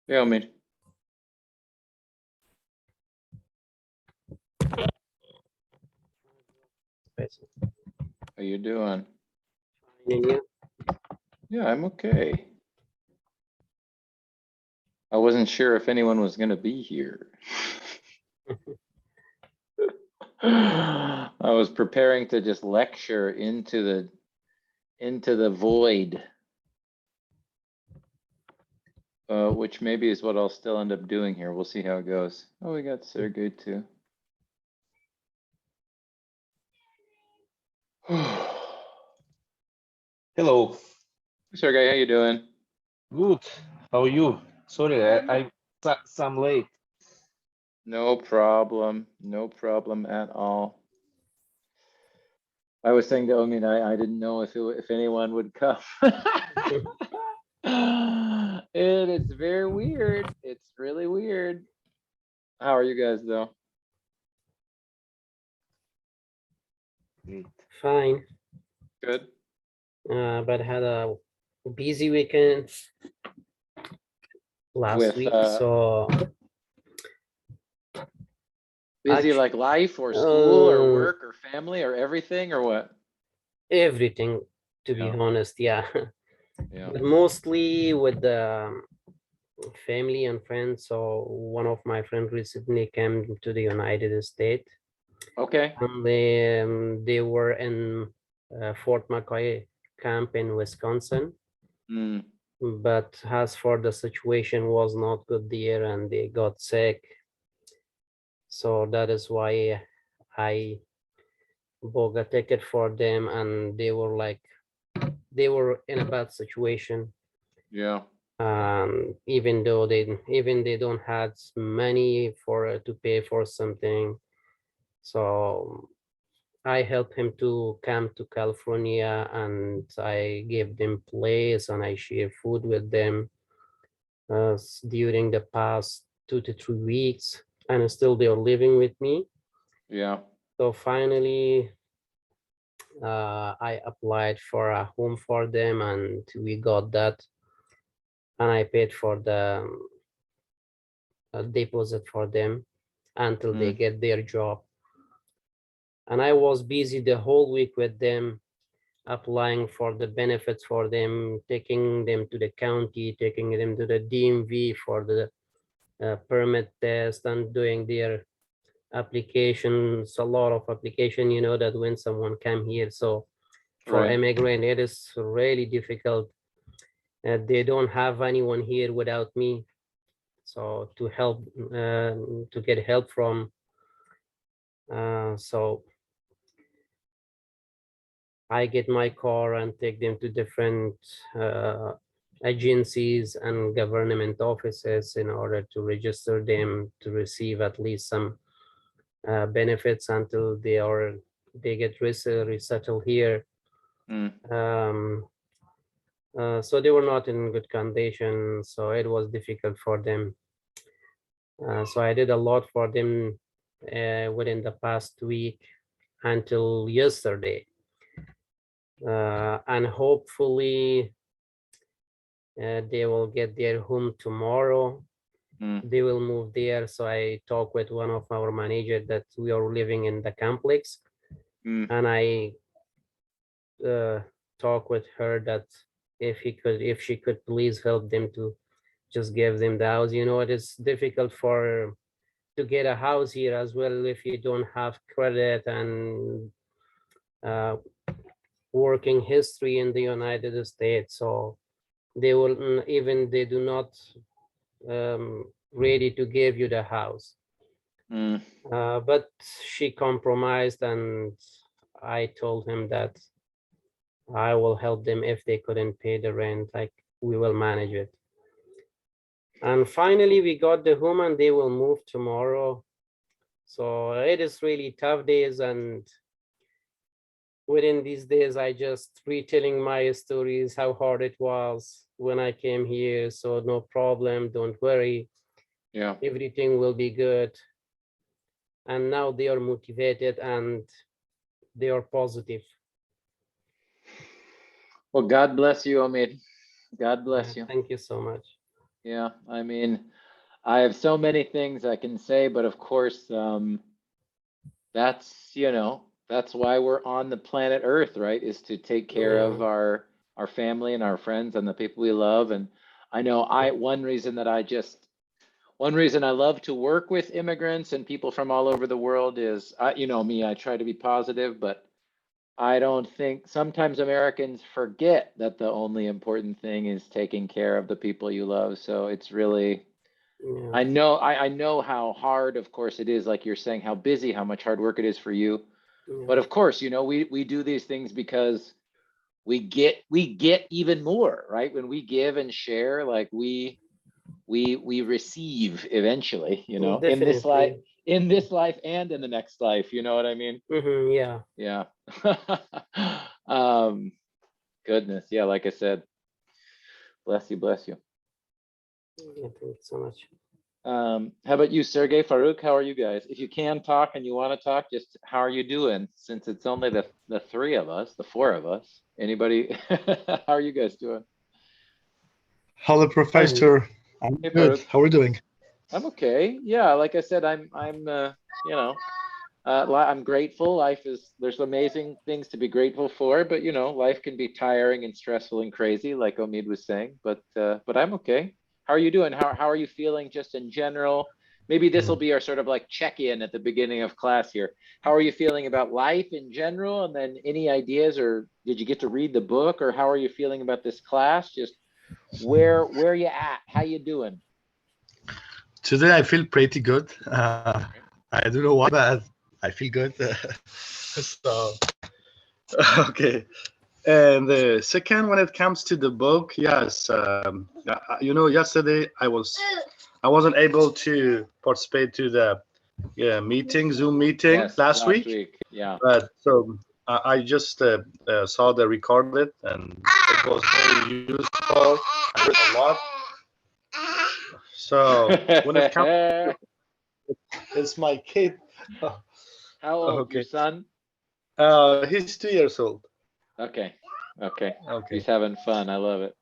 Yeah, Omid. How you doing? And you? Yeah, I'm okay. I wasn't sure if anyone was gonna be here. I was preparing to just lecture into the void, which maybe is what I'll still end up doing here. We'll see how it goes. Oh, we got Sergey too. Hello. Sergey, how you doing? Good. How are you? Sorry, I some late. No problem. No problem at all. I was saying to Omi, I didn't know if anyone would come. It's very weird. It's really weird. How are you guys though? Great. Fine, Good. but had a busy weekend last With week, so busy like life or school or work or family or everything or what? everything, to be Yeah. honest, yeah. Yeah. But mostly with the family and friends. So one of my friends recently came to the United States, Okay. and they were in Fort McCoy camp in Wisconsin. Mm, But as for the situation was not good there, and they got sick. So that is why I booked a ticket for them, and they were like, they were in a bad situation. yeah. Even though they don't have money for to pay for something. So I helped him to come to California, and I gave them place and I share food with them during the past 2 to 3 weeks, and still they are living with me. Yeah. So finally, I applied for a home for them, and we got that, and I paid for the deposit for them until they get their job. And I was busy the whole week with them, applying for the benefits for them, taking them to the county, taking them to the DMV for the permit test, and doing their applications, a lot of application, you know, that when someone come here. So for Right. immigrant, it is really difficult. They don't have anyone here without me. So to help, to get help from, so I get my car and take them to different agencies and government offices in order to register them to receive at least some benefits until they get resettled here. Mm. So they were not in good condition, so it was difficult for them. So I did a lot for them within the past week until yesterday. And hopefully they will get their home tomorrow. They will move there. So I talked with one of our managers that we are living in the complex, and I talk with her that if she could please help them to just give them the house. You know, it is difficult to get a house here as well if you don't have credit and working history in the United States. So they will, even they do not ready to give you the house. But she compromised, and I told him that I will help them if they couldn't pay the rent, like we will manage it. And finally we got the home, and they will move tomorrow. So it is really tough days, and within these days I just retelling my stories, how hard it was when I came here. So no problem, don't worry, Yeah. everything will be good. And now they are motivated and they are positive. Well, God bless you, Omid. God bless you. Thank you so much. Yeah, I mean, I have so many things I can say, but of course, that's, that's why we're on the planet Earth, right? Is to take care of Yeah. our family and our friends and the people we love. And I know one reason I love to work with immigrants and people from all over the world is, me, I try to be positive, but I don't think sometimes Americans forget that the only important thing is taking care of the people you love. So it's really, Yeah. I know how hard, of course, it is, like you're saying, how busy, how much hard work it is for you. But of course, we do these things because we get even more, right? When we give and share, like we receive eventually, Definitely. in this life and in the next life, you know what I mean? Yeah. Yeah. Goodness. Yeah, like I said, bless you, bless you. Yeah, thank you so much. How about you, Sergey, Farouk? How are you guys? If you can talk and you want to talk, just how are you doing? Since it's only the three of us, the four of us. Anybody? How are you guys doing? Hello, Fine. Professor. I'm Hey, good. Farouk. How are you doing? I'm okay. Yeah, like I said, I'm grateful. There's amazing things to be grateful for, but life can be tiring and stressful and crazy, like Omid was saying. But I'm okay. How are you doing? How are you feeling just in general? Maybe this will be our sort of like check-in at the beginning of class here. How are you feeling about life in general? And then any ideas, or did you get to read the book, or how are you feeling about this class? Just where you at? How you doing? Today I feel pretty good. I don't know why, but I feel good. So, okay. And the second, when it comes to the book, yes, yesterday I wasn't able to participate to the Zoom meeting Yes, last week, Yeah. but so I just saw the recorded, and it was very useful. I read a lot. So when it comes, it's my kid. How old? Your Okay. son? He's 2 years old. Okay. Okay. Okay. He's having fun. I love it.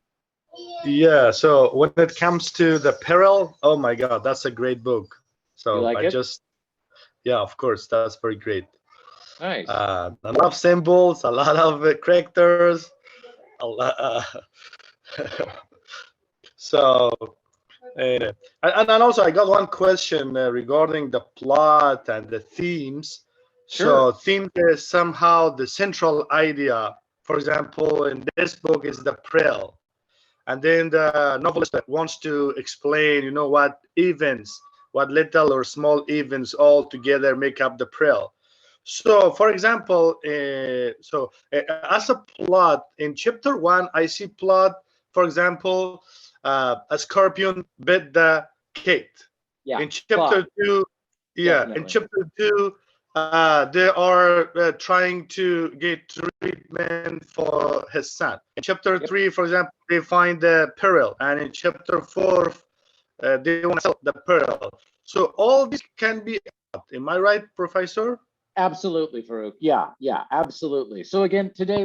Yeah. So when it comes to the peril, oh my God, that's a great book. You So like it? yeah, of course, that's very great. Nice. A lot of symbols, a lot of characters, a lot. So, and also I got one question regarding the plot and the themes. Sure. So, theme is somehow the central idea. For example, in this book is the Prel, and then the novelist wants to explain, what little or small events all together make up the Prel. So, for example, as a plot in chapter 1, I see plot. For example, a scorpion bit the cat. Yeah. In chapter Plot. 2, yeah, in Definitely. chapter 2, they are trying to get treatment for his son. In chapter Yep. 3, for example, they find the peril, and in chapter 4, they want to sell the peril. So all this can be. Am I right, Professor? Absolutely, Farouk. Yeah, absolutely. So again, today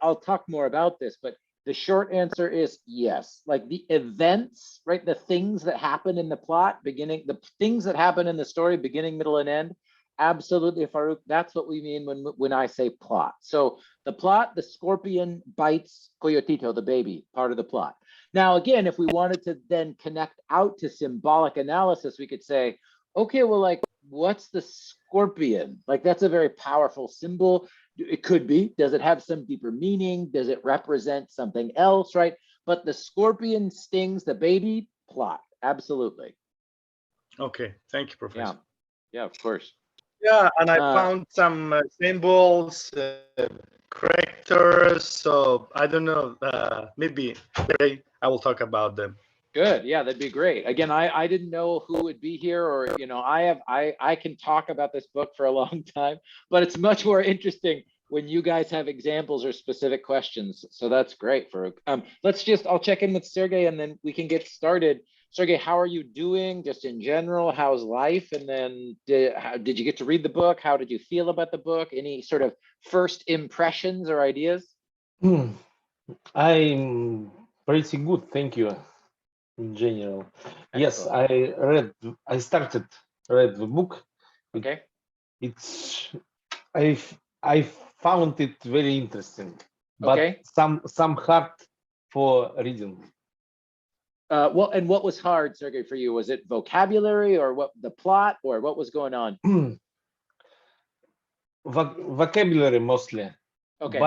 I'll talk more about this, but the short answer is yes. Like the events, right? The things that happen in the plot, the things that happen in the story, beginning, middle, and end. Absolutely, Farouk. That's what we mean when I say plot. So the plot, the scorpion bites Coyotito, the baby, part of the plot. Now, again, if we wanted to then connect out to symbolic analysis, we could say, okay, well, like, what's the scorpion? Like, that's a very powerful symbol. It could be. Does it have some deeper meaning? Does it represent something else, right? But the scorpion stings the baby, plot. Absolutely. Okay, thank you, Professor. Yeah, of course. Yeah, and I found some symbols, characters. So I don't know. Maybe I will talk about them. Good. Yeah, that'd be great. Again, I didn't know who would be here, or I can talk about this book for a long time, but it's much more interesting when you guys have examples or specific questions. So that's great, Farouk. I'll check in with Sergey and then we can get started. Sergey, how are you doing just in general? How's life? And then did you get to read the book? How did you feel about the book? Any sort of first impressions or ideas? I'm pretty good, thank you. in general. Yes, Excellent. I started read the book. Okay. It's I found it very interesting, but Okay. some hard for reading. Well, and what was hard, Sergey, for you? Was it vocabulary or what the plot or what was going on? Vocabulary mostly, Okay.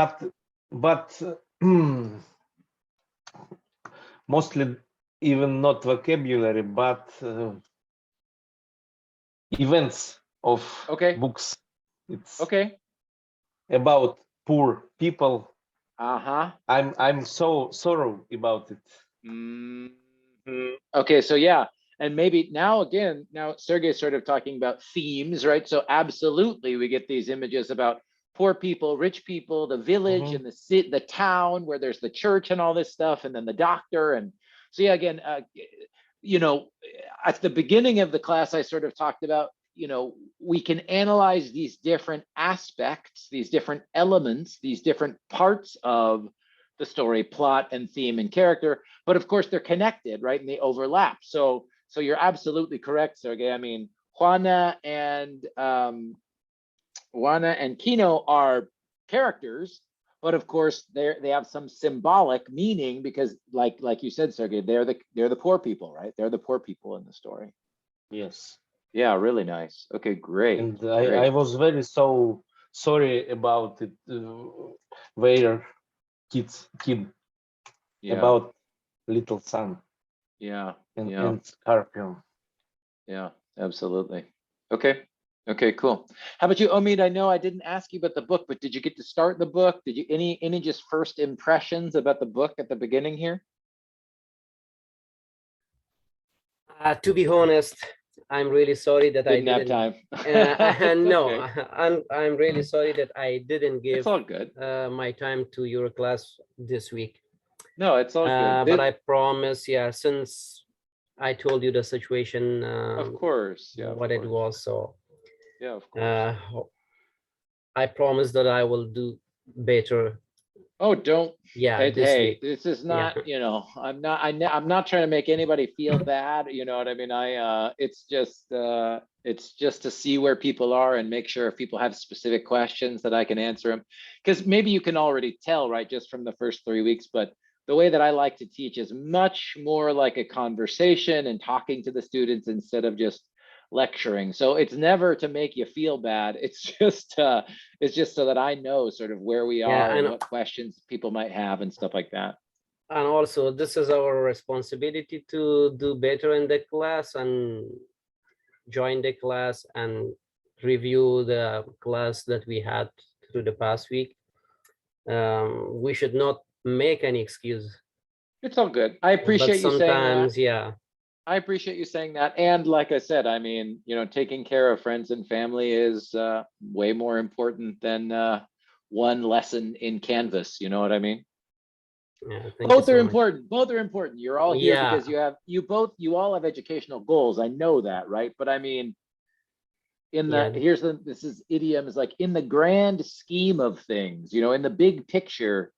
but mostly even not vocabulary, but events of Okay. books. It's Okay. about poor people. Uh-huh. I'm so sorrow about it. Mhm. Okay, so yeah, and maybe now again, now Sergey's sort of talking about themes, right? So absolutely, we get these images about poor people, rich people, the village and the city, the town where there's the church and all this stuff, and then the doctor. And so yeah, again, you know, at the beginning of the class, I sort of talked about, you know, we can analyze these different aspects, these different elements, these different parts of the story, plot and theme and character, but of course they're connected, right? And they overlap. So you're absolutely correct, Sergey. I mean, Juana and Kino are characters, but of course they have some symbolic meaning because, like you said, Sergey, they're the poor people, right? They're the poor people in the story. Yes. Yeah, really nice. Okay, great. And Great. I was very so sorry about it. Where kid Yeah. about little son Yeah. and, Yeah. and scorpion. Yeah, absolutely. Okay. Okay, cool. How about you, Omid? I know I didn't ask you about the book, but did you get to start the book? Did you any just first impressions about the book at the beginning here? To be honest, I'm really sorry that I Didn't have didn't. time. It's No, okay. I'm really sorry that I didn't It's give all good. my time to your class this week. No, it's all good. But I promise, yeah, since I told you the situation, Of course. Yeah, of what it course. was, so Yeah, of course. I promise that I will do better. Oh, don't. Yeah, this Hey, week. this is Yeah, not, you know, I'm not trying to make anybody feel bad, you know what I mean? It's just to see where people are and make sure if people have specific questions that I can answer them. Because maybe you can already tell, right, just from the first 3 weeks, but the way that I like to teach is much more like a conversation and talking to the students instead of just lecturing. So it's never to make you feel bad. It's just so that I know sort of where we yeah, are and what questions people might have and stuff like that. and also this is our responsibility to do better in the class and join the class and review the class that we had through the past week. We should not make any excuse, It's all good. I but appreciate you saying that. sometimes, yeah, I appreciate you saying that. And like I said, I mean, you know, taking care of friends and family is way more important than one lesson in Canvas. You know what I mean? yeah, thank you Both are so much. important. Both are important. You're all here Yeah, because you all have educational goals. I know that, right? But I mean, yeah, this is idiom is like in the grand scheme of things, you know, in the big picture,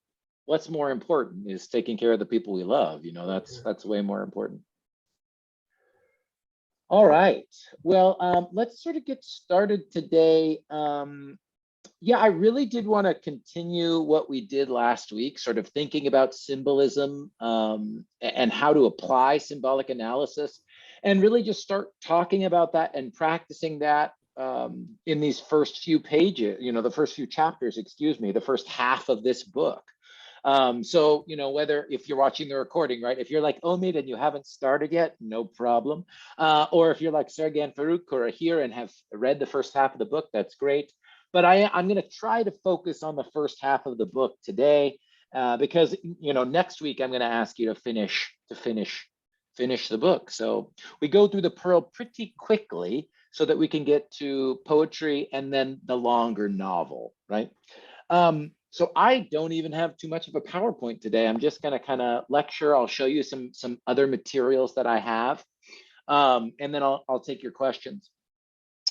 what's more important is taking care of the people we love. You know, that's way more important. All right. Well, let's sort of get started today. Yeah, I really did want to continue what we did last week, sort of thinking about symbolism and how to apply symbolic analysis, and really just start talking about that and practicing that in these first few pages, you know, the first few chapters, excuse me, the first half of this book. So, you know, whether if you're watching the recording, right, if you're like Omid and you haven't started yet, no problem. Or if you're like Sergey and Farouk who are here and have read the first half of the book, that's great. But I'm going to try to focus on the first half of the book today because, you know, next week I'm going to ask you to finish the book. So we go through the Pearl pretty quickly so that we can get to poetry and then the longer novel, right? So I don't even have too much of a PowerPoint today. I'm just going to kind of lecture. I'll show you some other materials that I have, and then I'll take your questions.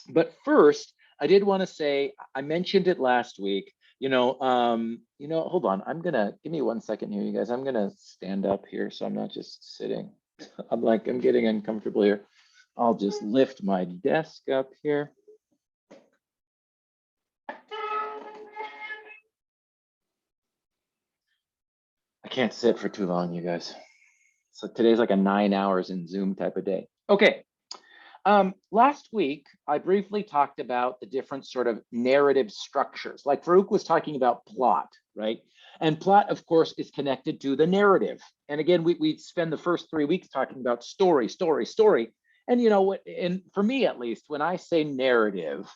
But first, I did want to say I mentioned it last week. Hold on. I'm gonna give me 1 second here, you guys. I'm gonna stand up here so I'm not just sitting. I'm getting uncomfortable here. I'll just lift my desk up here. I can't sit for too long, you guys. So today's like a 9 hours in Zoom type of day. Okay. Last week, I briefly talked about the different sort of narrative structures. Like Farouk was talking about plot, right? And plot, of course, is connected to the narrative. And again, we spend the first 3 weeks talking about story, story, story. And you know what? And for me, at least, when I say narrative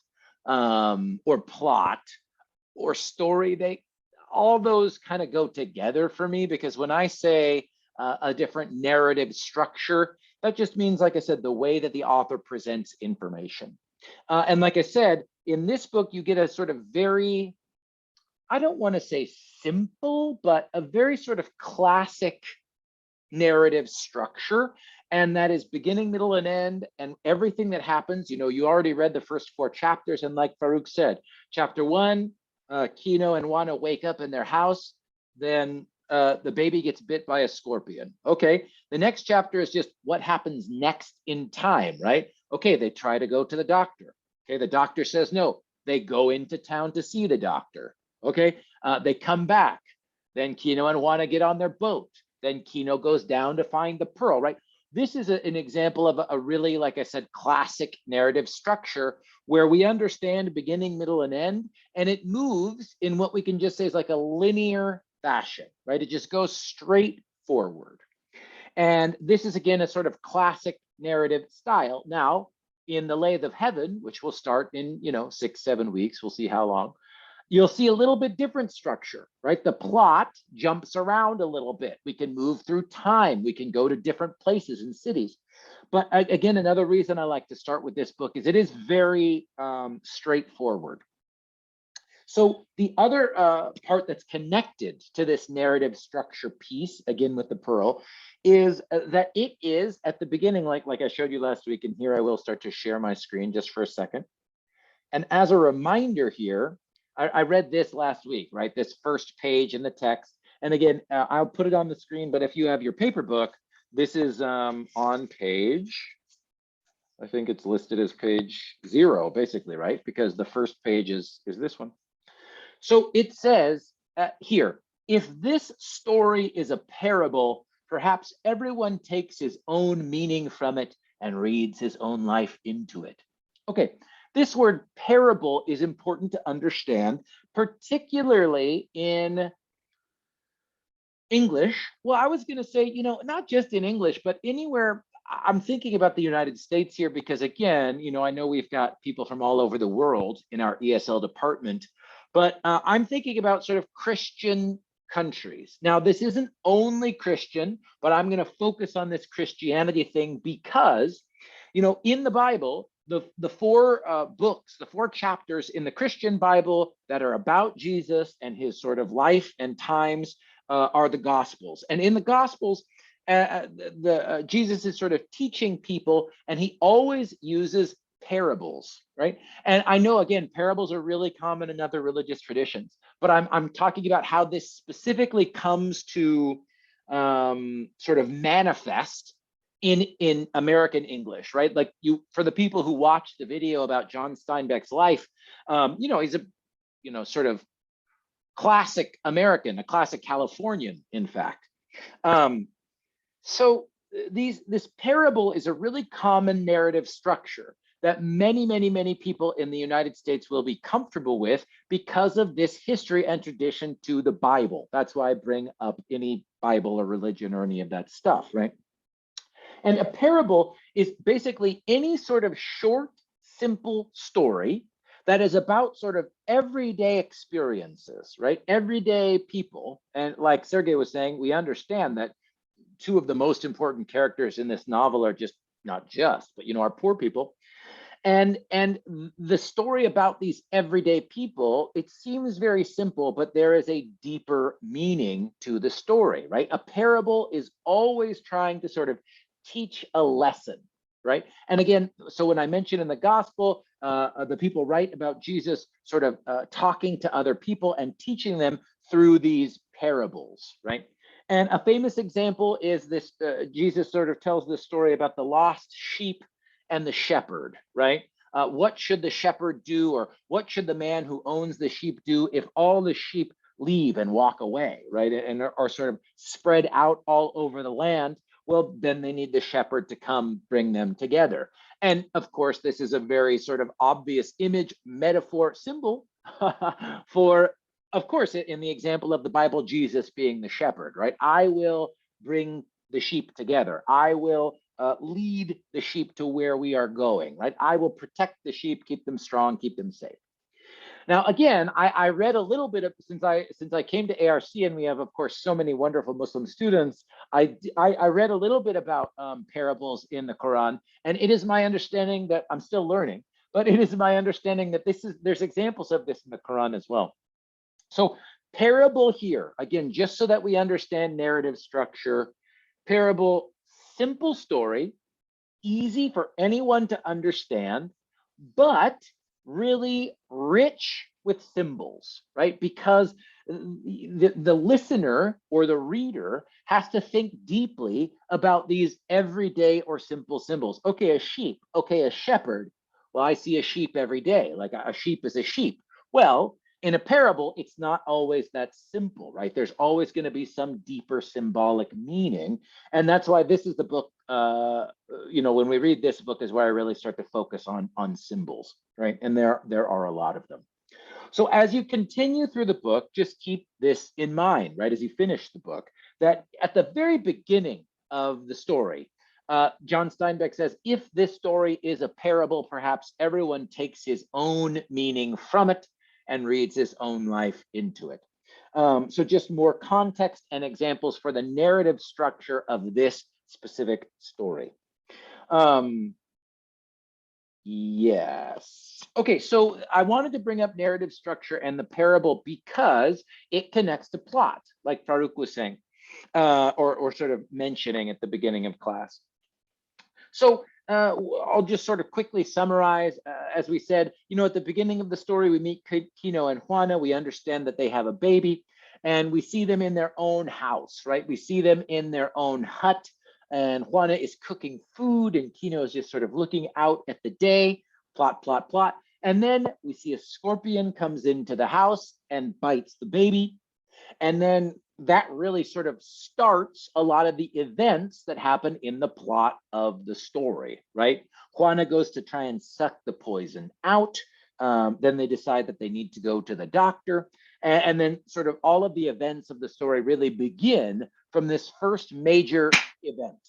or plot or story, they all those kind of go together for me, because when I say a different narrative structure, that just means, like I said, the way that the author presents information. And like I said, in this book, you get a sort of very, I don't want to say simple, but a very sort of classic narrative structure. And that is beginning, middle, and end, and everything that happens. You know, you already read the first 4 chapters. And like Farouk said, chapter 1, Kino and Wana wake up in their house. Then the baby gets bit by a scorpion. Okay, the next chapter is just what happens next in time, right? Okay, they try to go to the doctor. Okay, the doctor says no. They go into town to see the doctor. Okay, they come back. Then Kino and Wana get on their boat. Then Kino goes down to find the pearl, right? This is an example of a really, like I said, classic narrative structure where we understand beginning, middle, and end, and it moves in what we can just say is like a linear fashion, right? It just goes straight forward. And this is, again, a sort of classic narrative style. Now, in the Lathe of Heaven, which will start in, 6-7 weeks, we'll see how long, you'll see a little bit different structure, right? The plot jumps around a little bit. We can move through time. We can go to different places and cities. But again, another reason I like to start with this book is it is very straightforward. So the other part that's connected to this narrative structure piece, again with the pearl, is that it is at the beginning, like I showed you last week, and here I will start to share my screen just for a second. And as a reminder here, I read this last week, right? This first page in the text. And again, I'll put it on the screen, but if you have your paper book, this is on page, I think it's listed as page 0, basically, right? Because the first page is this one. So it says here, if this story is a parable, perhaps everyone takes his own meaning from it and reads his own life into it. Okay. This word parable is important to understand, particularly in English. Well, I was going to say, not just in English, but anywhere. I'm thinking about the United States here because, again, I know we've got people from all over the world in our ESL department, but I'm thinking about sort of Christian countries. Now, this isn't only Christian, but I'm going to focus on this Christianity thing because, in the Bible, the 4 books, the 4 chapters in the Christian Bible that are about Jesus and his sort of life and times are the Gospels. And in the Gospels, Jesus is sort of teaching people, and he always uses parables, right? And I know, again, parables are really common in other religious traditions, but I'm talking about how this specifically comes to sort of manifest in American English, right? Like for the people who watched the video about John Steinbeck's life, he's a, sort of classic American, a classic Californian, in fact. So this parable is a really common narrative structure that many, many, many people in the United States will be comfortable with because of this history and tradition to the Bible. That's why I bring up any Bible or religion or any of that stuff, right? And a parable is basically any sort of short, simple story that is about sort of everyday experiences, right? Everyday people. And like Sergey was saying, we understand that 2 of the most important characters in this novel are not just, but are poor people. And the story about these everyday people, it seems very simple, but there is a deeper meaning to the story, right? A parable is always trying to sort of teach a lesson, right? And again, so when I mentioned in the gospel, the people write about Jesus sort of talking to other people and teaching them through these parables, right? And a famous example is this, Jesus sort of tells this story about the lost sheep and the shepherd, right? What should the shepherd do, or what should the man who owns the sheep do if all the sheep leave and walk away, right? And are sort of spread out all over the land? Well, then they need the shepherd to come bring them together. And of course, this is a very sort of obvious image, metaphor, symbol for, of course, in the example of the Bible, Jesus being the shepherd, right? I will bring the sheep together. I will lead the sheep to where we are going, right? I will protect the sheep, keep them strong, keep them safe. Now, again, I read a little bit of, since I came to ARC, and we have, of course, so many wonderful Muslim students, I read a little bit about parables in the Quran, and it is my understanding that, I'm still learning, but it is my understanding that there's examples of this in the Quran as well. So parable here, again, just so that we understand narrative structure, parable, simple story, easy for anyone to understand, but really rich with symbols, right? Because the listener or the reader has to think deeply about these everyday or simple symbols. Okay, a sheep. Okay, a shepherd. Well, I see a sheep every day. Like a sheep is a sheep. Well, in a parable, it's not always that simple, right? There's always going to be some deeper symbolic meaning. And that's why this is the book, when we read this book is where I really start to focus on symbols, right? And there are a lot of them. So as you continue through the book, just keep this in mind, right? As you finish the book, that at the very beginning of the story, John Steinbeck says, if this story is a parable, perhaps everyone takes his own meaning from it and reads his own life into it. So just more context and examples for the narrative structure of this specific story. Yes. Okay, so I wanted to bring up narrative structure and the parable because it connects to plot, like Farouk was saying, or sort of mentioning at the beginning of class. So I'll just sort of quickly summarize. As we said, at the beginning of the story, we meet Kino and Juana. We understand that they have a baby, and we see them in their own house, right? We see them in their own hut, and Juana is cooking food, and Kino is just sort of looking out at the day, plot, plot, plot. And then we see a scorpion comes into the house and bites the baby. And then that really sort of starts a lot of the events that happen in the plot of the story, right? Juana goes to try and suck the poison out. Then they decide that they need to go to the doctor. And then sort of all of the events of the story really begin from this first major event.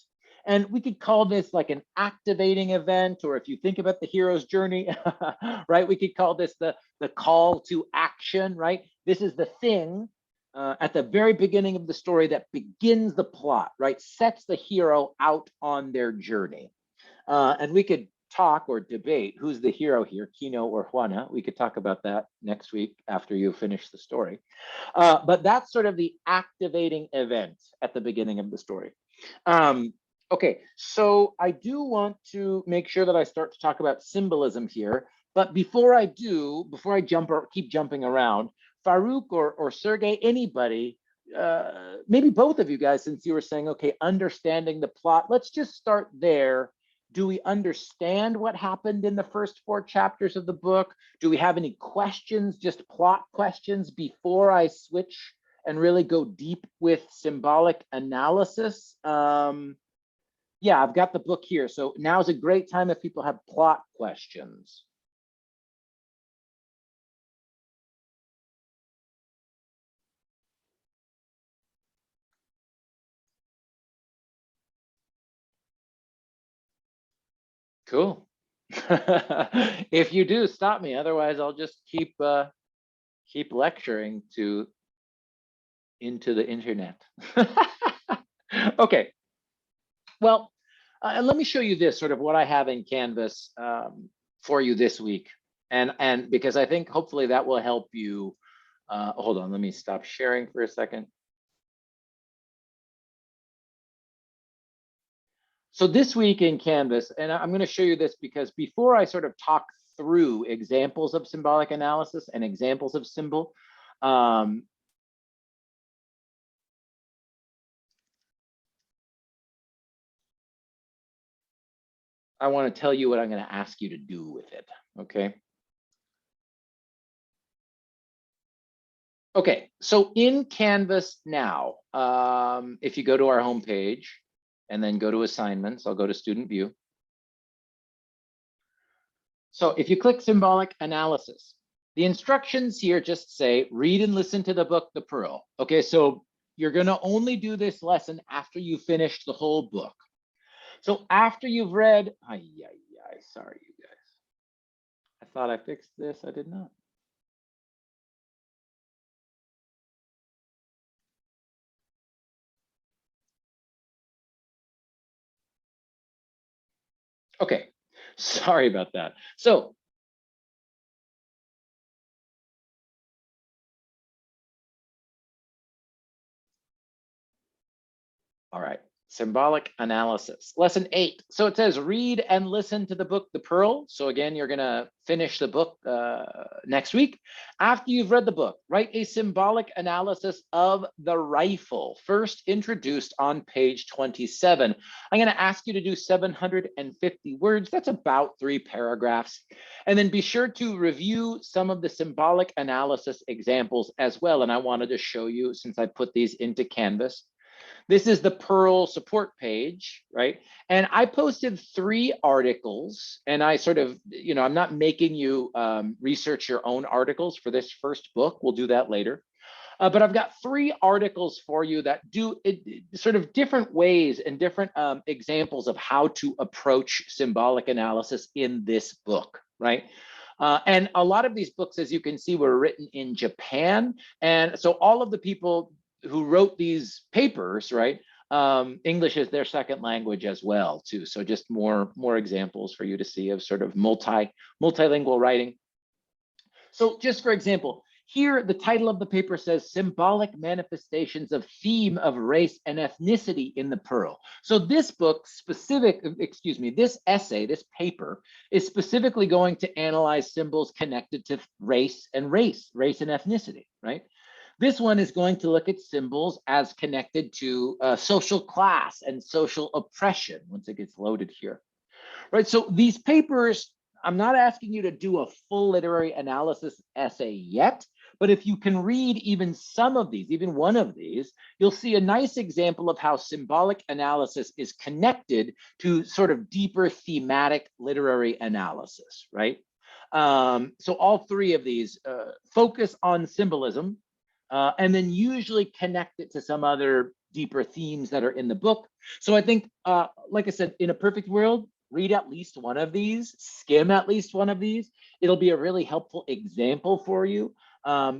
And we could call this like an activating event, or if you think about the hero's journey, right? We could call this the call to action, right? This is the thing at the very beginning of the story that begins the plot, right? Sets the hero out on their journey. And we could talk or debate who's the hero here, Kino or Juana. We could talk about that next week after you finish the story. But that's sort of the activating event at the beginning of the story. Okay, so I do want to make sure that I start to talk about symbolism here. But before I do, before I keep jumping around, Farouk or Sergey, anybody, maybe both of you guys, since you were saying, okay, understanding the plot, let's just start there. Do we understand what happened in the first 4 chapters of the book? Do we have any questions, just plot questions, before I switch and really go deep with symbolic analysis? Yeah, I've got the book here. So now's a great time if people have plot questions. Cool. If you do, stop me. Otherwise, I'll just keep lecturing into the internet. Okay. Well, let me show you this, sort of what I have in Canvas for you this week, and because I think hopefully that will help you. Hold on, let me stop sharing for a second. So this week in Canvas, and I'm going to show you this because before I sort of talk through examples of symbolic analysis and examples of symbol, I want to tell you what I'm going to ask you to do with it. Okay. Okay, so in Canvas now, if you go to our homepage and then go to assignments, I'll go to student view. So if you click symbolic analysis, the instructions here just say, read and listen to the book, The Pearl. Okay, so you're gonna only do this lesson after you finish the whole book. So after you've read, sorry, you guys. I thought I fixed this, I did not. Okay, sorry about that. So all right, symbolic analysis. Lesson 8. So it says read and listen to the book, The Pearl. So again, you're gonna finish the book next week. After you've read the book, write a symbolic analysis of the rifle, first introduced on page 27. I'm gonna ask you to do 750 words. That's about 3 paragraphs. And then be sure to review some of the symbolic analysis examples as well. And I wanted to show you, since I put these into Canvas, this is the Pearl support page, right? And I posted 3 articles, and I sort of, I'm not making you research your own articles for this first book. We'll do that later. But I've got 3 articles for you that do sort of different ways and different examples of how to approach symbolic analysis in this book, right? And a lot of these books, as you can see, were written in Japan. And so all of the people who wrote these papers, right? English is their second language as well, too. So just more examples for you to see of sort of multilingual writing. So just for example, here the title of the paper says Symbolic Manifestations of Theme of Race and Ethnicity in the Pearl. So this book this essay, this paper is specifically going to analyze symbols connected to race and ethnicity, right? This one is going to look at symbols as connected to social class and social oppression once it gets loaded here, right? So these papers, I'm not asking you to do a full literary analysis essay yet, but if you can read even some of these, even one of these, you'll see a nice example of how symbolic analysis is connected to sort of deeper thematic literary analysis, right? So all 3 of these focus on symbolism, and then usually connect it to some other deeper themes that are in the book. So I think, like I said, in a perfect world, read at least one of these, skim at least one of these. It'll be a really helpful example for you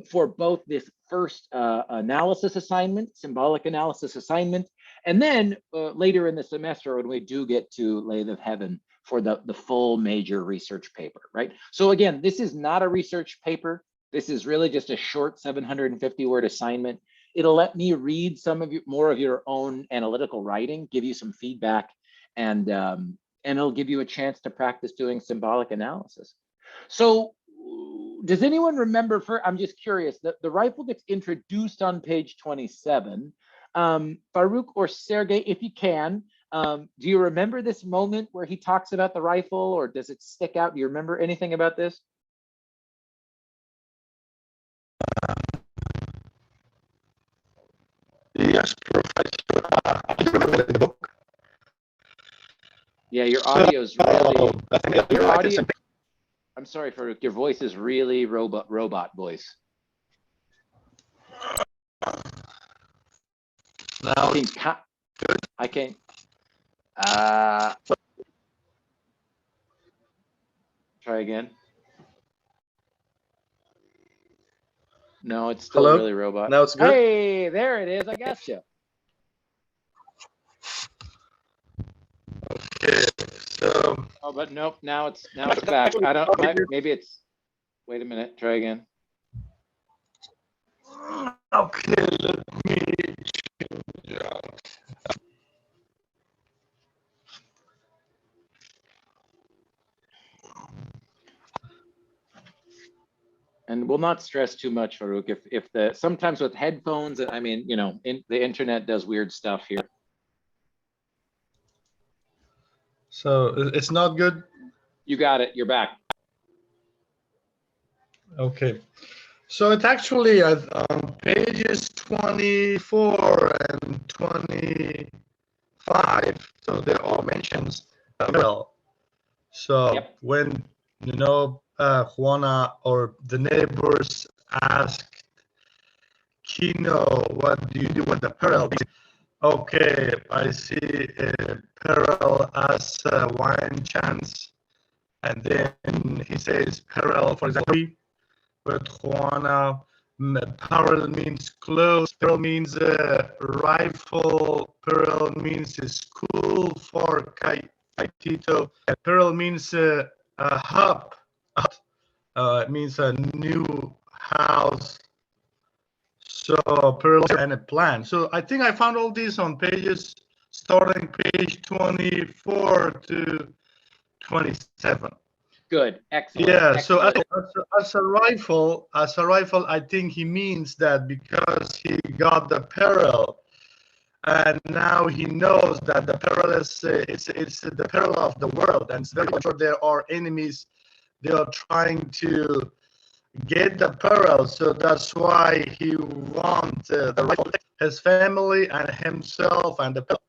for both this first analysis assignment, symbolic analysis assignment, and then later in the semester when we do get to Lathe of Heaven for the full major research paper, right? So again, this is not a research paper. This is really just a short 750-word assignment. It'll let me read some of more of your own analytical writing, give you some feedback, and it'll give you a chance to practice doing symbolic analysis. So does anyone remember, I'm just curious, the rifle gets introduced on page 27. Farouk or Sergey, if you can, do you remember this moment where he talks about the rifle, or does it stick out? Do you remember anything about this? Yes, Professor. I don't remember the book. Yeah, your audio is really. Your audio. I'm sorry, Farouk. Your voice is really robot voice. Now I can. Try again. No, it's still Hello? really robot. Now it's good? Hey, there it is. I got you. Okay, so. Oh, but nope. Now it's back. I don't. Maybe it's. Wait a minute. Try again. Okay, let me change. And we'll not stress too much, Farouk. If sometimes with headphones, I mean, the internet does weird stuff here. So it's not good. You got it. You're back. Okay. So it's actually on pages 24 and 25. So there are mentions well. So Yep. when Juana or the neighbors asked Kino, what do you do with the pearl? Okay, I see a pearl as a wine chance. And then he says pearl, for example, but Juana, pearl means clothes, pearl means rifle, pearl means school for Kaitito, pearl means a hub, it means a new house. So pearl and a plan. So I think I found all these on pages starting page 24 to 27. Good. Excellent. Yeah. So Excellent. as a rifle, I think he means that because he got the peril, and now he knows that the peril is it's the peril of the world, and it's very sure there are enemies. They are trying to get the pearl, so that's why he wants the rifle, his family and himself and the pearl.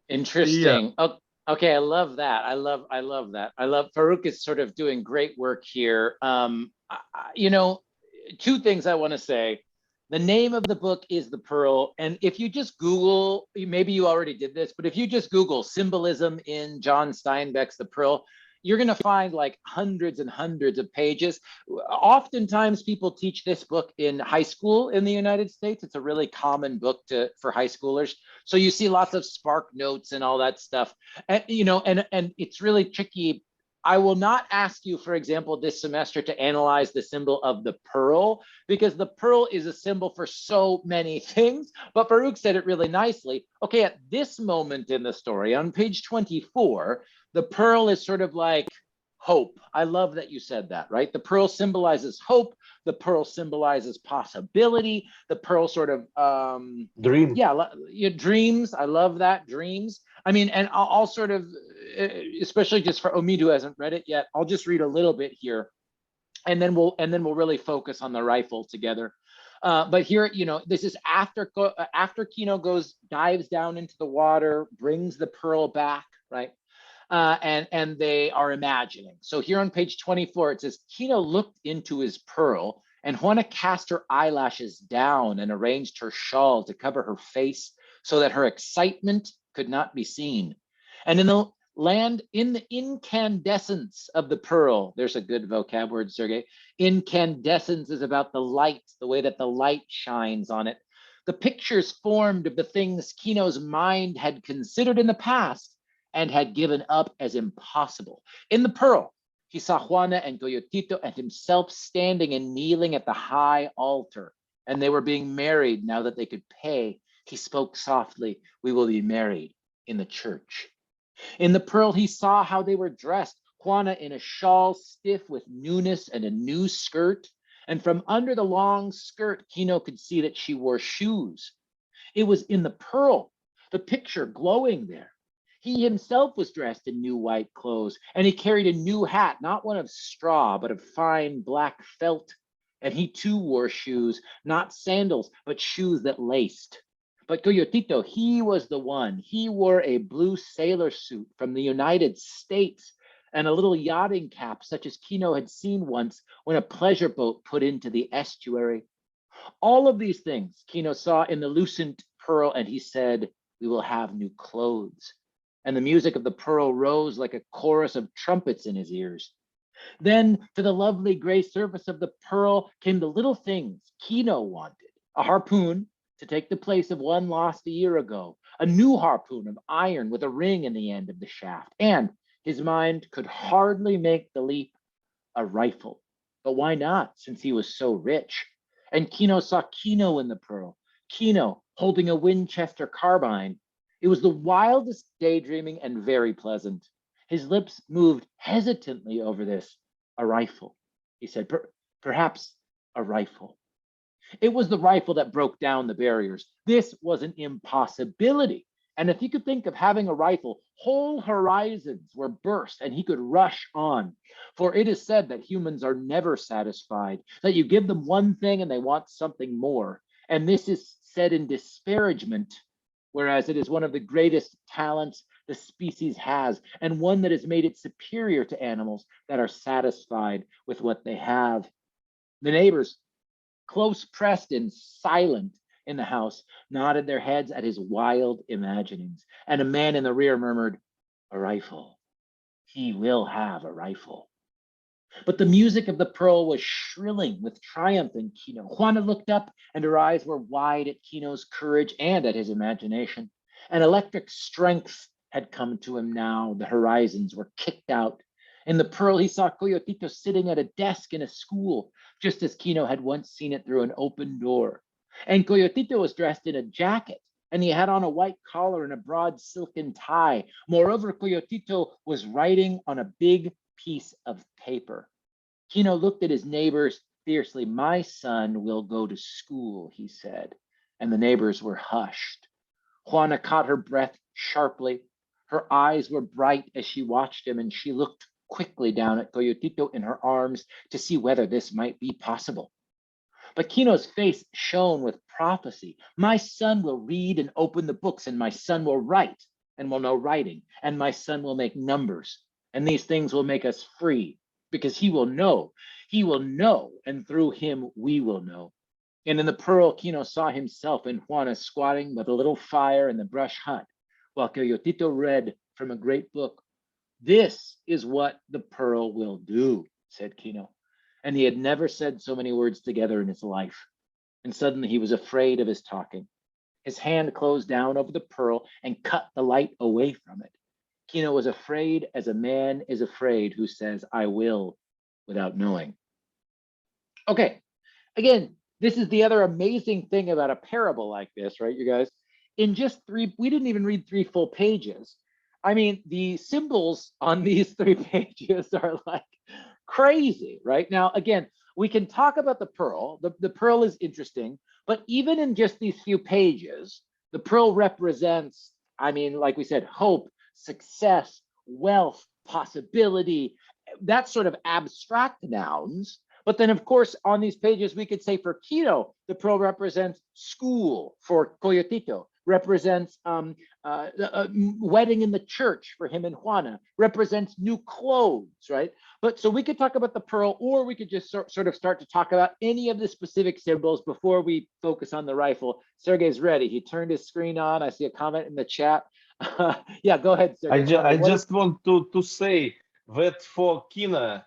Interesting. Oh, okay, I love that. I love that. I love Farouk is sort of doing great work here. You know, two things I want to say. The name of the book is The Pearl, and if you just Google, maybe you already did this, but if you just Google symbolism in John Steinbeck's The Pearl, you're going to find like hundreds and hundreds of pages. Oftentimes people teach this book in high school in the United States. It's a really common book for high schoolers. So you see lots of spark notes and all that stuff. And, you know, and it's really tricky. I will not ask you, for example, this semester to analyze the symbol of the pearl, because the pearl is a symbol for so many things. But Farouk said it really nicely. Okay, at this moment in the story, on page 24, the pearl is sort of like hope. I love that you said that, right? The pearl symbolizes hope. The pearl symbolizes possibility. The pearl sort of, Dream. yeah, dreams. I love that, dreams. I mean, and I'll sort of, especially just for Omid who hasn't read it yet, I'll just read a little bit here, and then we'll really focus on the rifle together. But here, you know, this is after Kino dives down into the water, brings the pearl back, right? And they are imagining. So here on page 24, it says, Kino looked into his pearl, and Juana cast her eyelashes down and arranged her shawl to cover her face so that her excitement could not be seen. And in the land, in the incandescence of the pearl, there's a good vocab word, Sergey. Incandescence is about the light, the way that the light shines on it. The pictures formed of the things Kino's mind had considered in the past and had given up as impossible. In the pearl, he saw Juana and Coyotito and himself standing and kneeling at the high altar, and they were being married now that they could pay. He spoke softly, "We will be married in the church." In the pearl, he saw how they were dressed, Juana in a shawl stiff with newness and a new skirt, and from under the long skirt, Kino could see that she wore shoes. It was in the pearl, the picture glowing there. He himself was dressed in new white clothes, and he carried a new hat, not one of straw, but of fine black felt. And he too wore shoes, not sandals, but shoes that laced. But Coyotito, he was the one. He wore a blue sailor suit from the United States and a little yachting cap, such as Kino had seen once when a pleasure boat put into the estuary. All of these things Kino saw in the lucent pearl, and he said, "We will have new clothes." And the music of the pearl rose like a chorus of trumpets in his ears. Then to the lovely gray surface of the pearl came the little things Kino wanted: a harpoon to take the place of one lost a year ago, a new harpoon of iron with a ring in the end of the shaft, and his mind could hardly make the leap, a rifle. But why not, since he was so rich? And Kino saw Kino in the pearl, Kino holding a Winchester carbine. It was the wildest daydreaming and very pleasant. His lips moved hesitantly over this. A rifle, he said, perhaps a rifle. It was the rifle that broke down the barriers. This was an impossibility. And if he could think of having a rifle, whole horizons were burst and he could rush on. For it is said that humans are never satisfied, that you give them one thing and they want something more. And this is said in disparagement, whereas it is one of the greatest talents the species has, and one that has made it superior to animals that are satisfied with what they have. The neighbors, close pressed and silent in the house, nodded their heads at his wild imaginings, and a man in the rear murmured, "A rifle. He will have a rifle." But the music of the pearl was shrilling with triumph in Kino. Juana looked up, and her eyes were wide at Kino's courage and at his imagination. An electric strength had come to him now. The horizons were kicked out. In the pearl, he saw Coyotito sitting at a desk in a school, just as Kino had once seen it through an open door. And Coyotito was dressed in a jacket, and he had on a white collar and a broad silken tie. Moreover, Coyotito was writing on a big piece of paper. Kino looked at his neighbors fiercely. "My son will go to school," he said, and the neighbors were hushed. Juana caught her breath sharply. Her eyes were bright as she watched him, and she looked quickly down at Coyotito in her arms to see whether this might be possible. But Kino's face shone with prophecy. "My son will read and open the books, and my son will write and will know writing, and my son will make numbers, and these things will make us free, because he will know, and through him we will know." And in the pearl, Kino saw himself and Juana squatting with a little fire in the brush hut, while Coyotito read from a great book. "This is what the pearl will do," said Kino. And he had never said so many words together in his life. And suddenly he was afraid of his talking. His hand closed down over the pearl and cut the light away from it. Kino was afraid as a man is afraid who says, "I will," without knowing. Okay, again, this is the other amazing thing about a parable like this, right, you guys? In just we didn't even read 3 full pages. I mean, the symbols on these 3 pages are like crazy, right? Now, again, we can talk about the pearl. The pearl is interesting, but even in just these few pages, the pearl represents, I mean, like we said, hope, success, wealth, possibility, that sort of abstract nouns. But then, of course, on these pages, we could say for Kino, the pearl represents school. For Coyotito, represents wedding in the church for him and Juana, represents new clothes, right? But so we could talk about the pearl, or we could just sort of start to talk about any of the specific symbols before we focus on the rifle. Sergey's ready. He turned his screen on. I see a comment in the chat. Yeah, go ahead, Sergey. I just want to say that for Kino,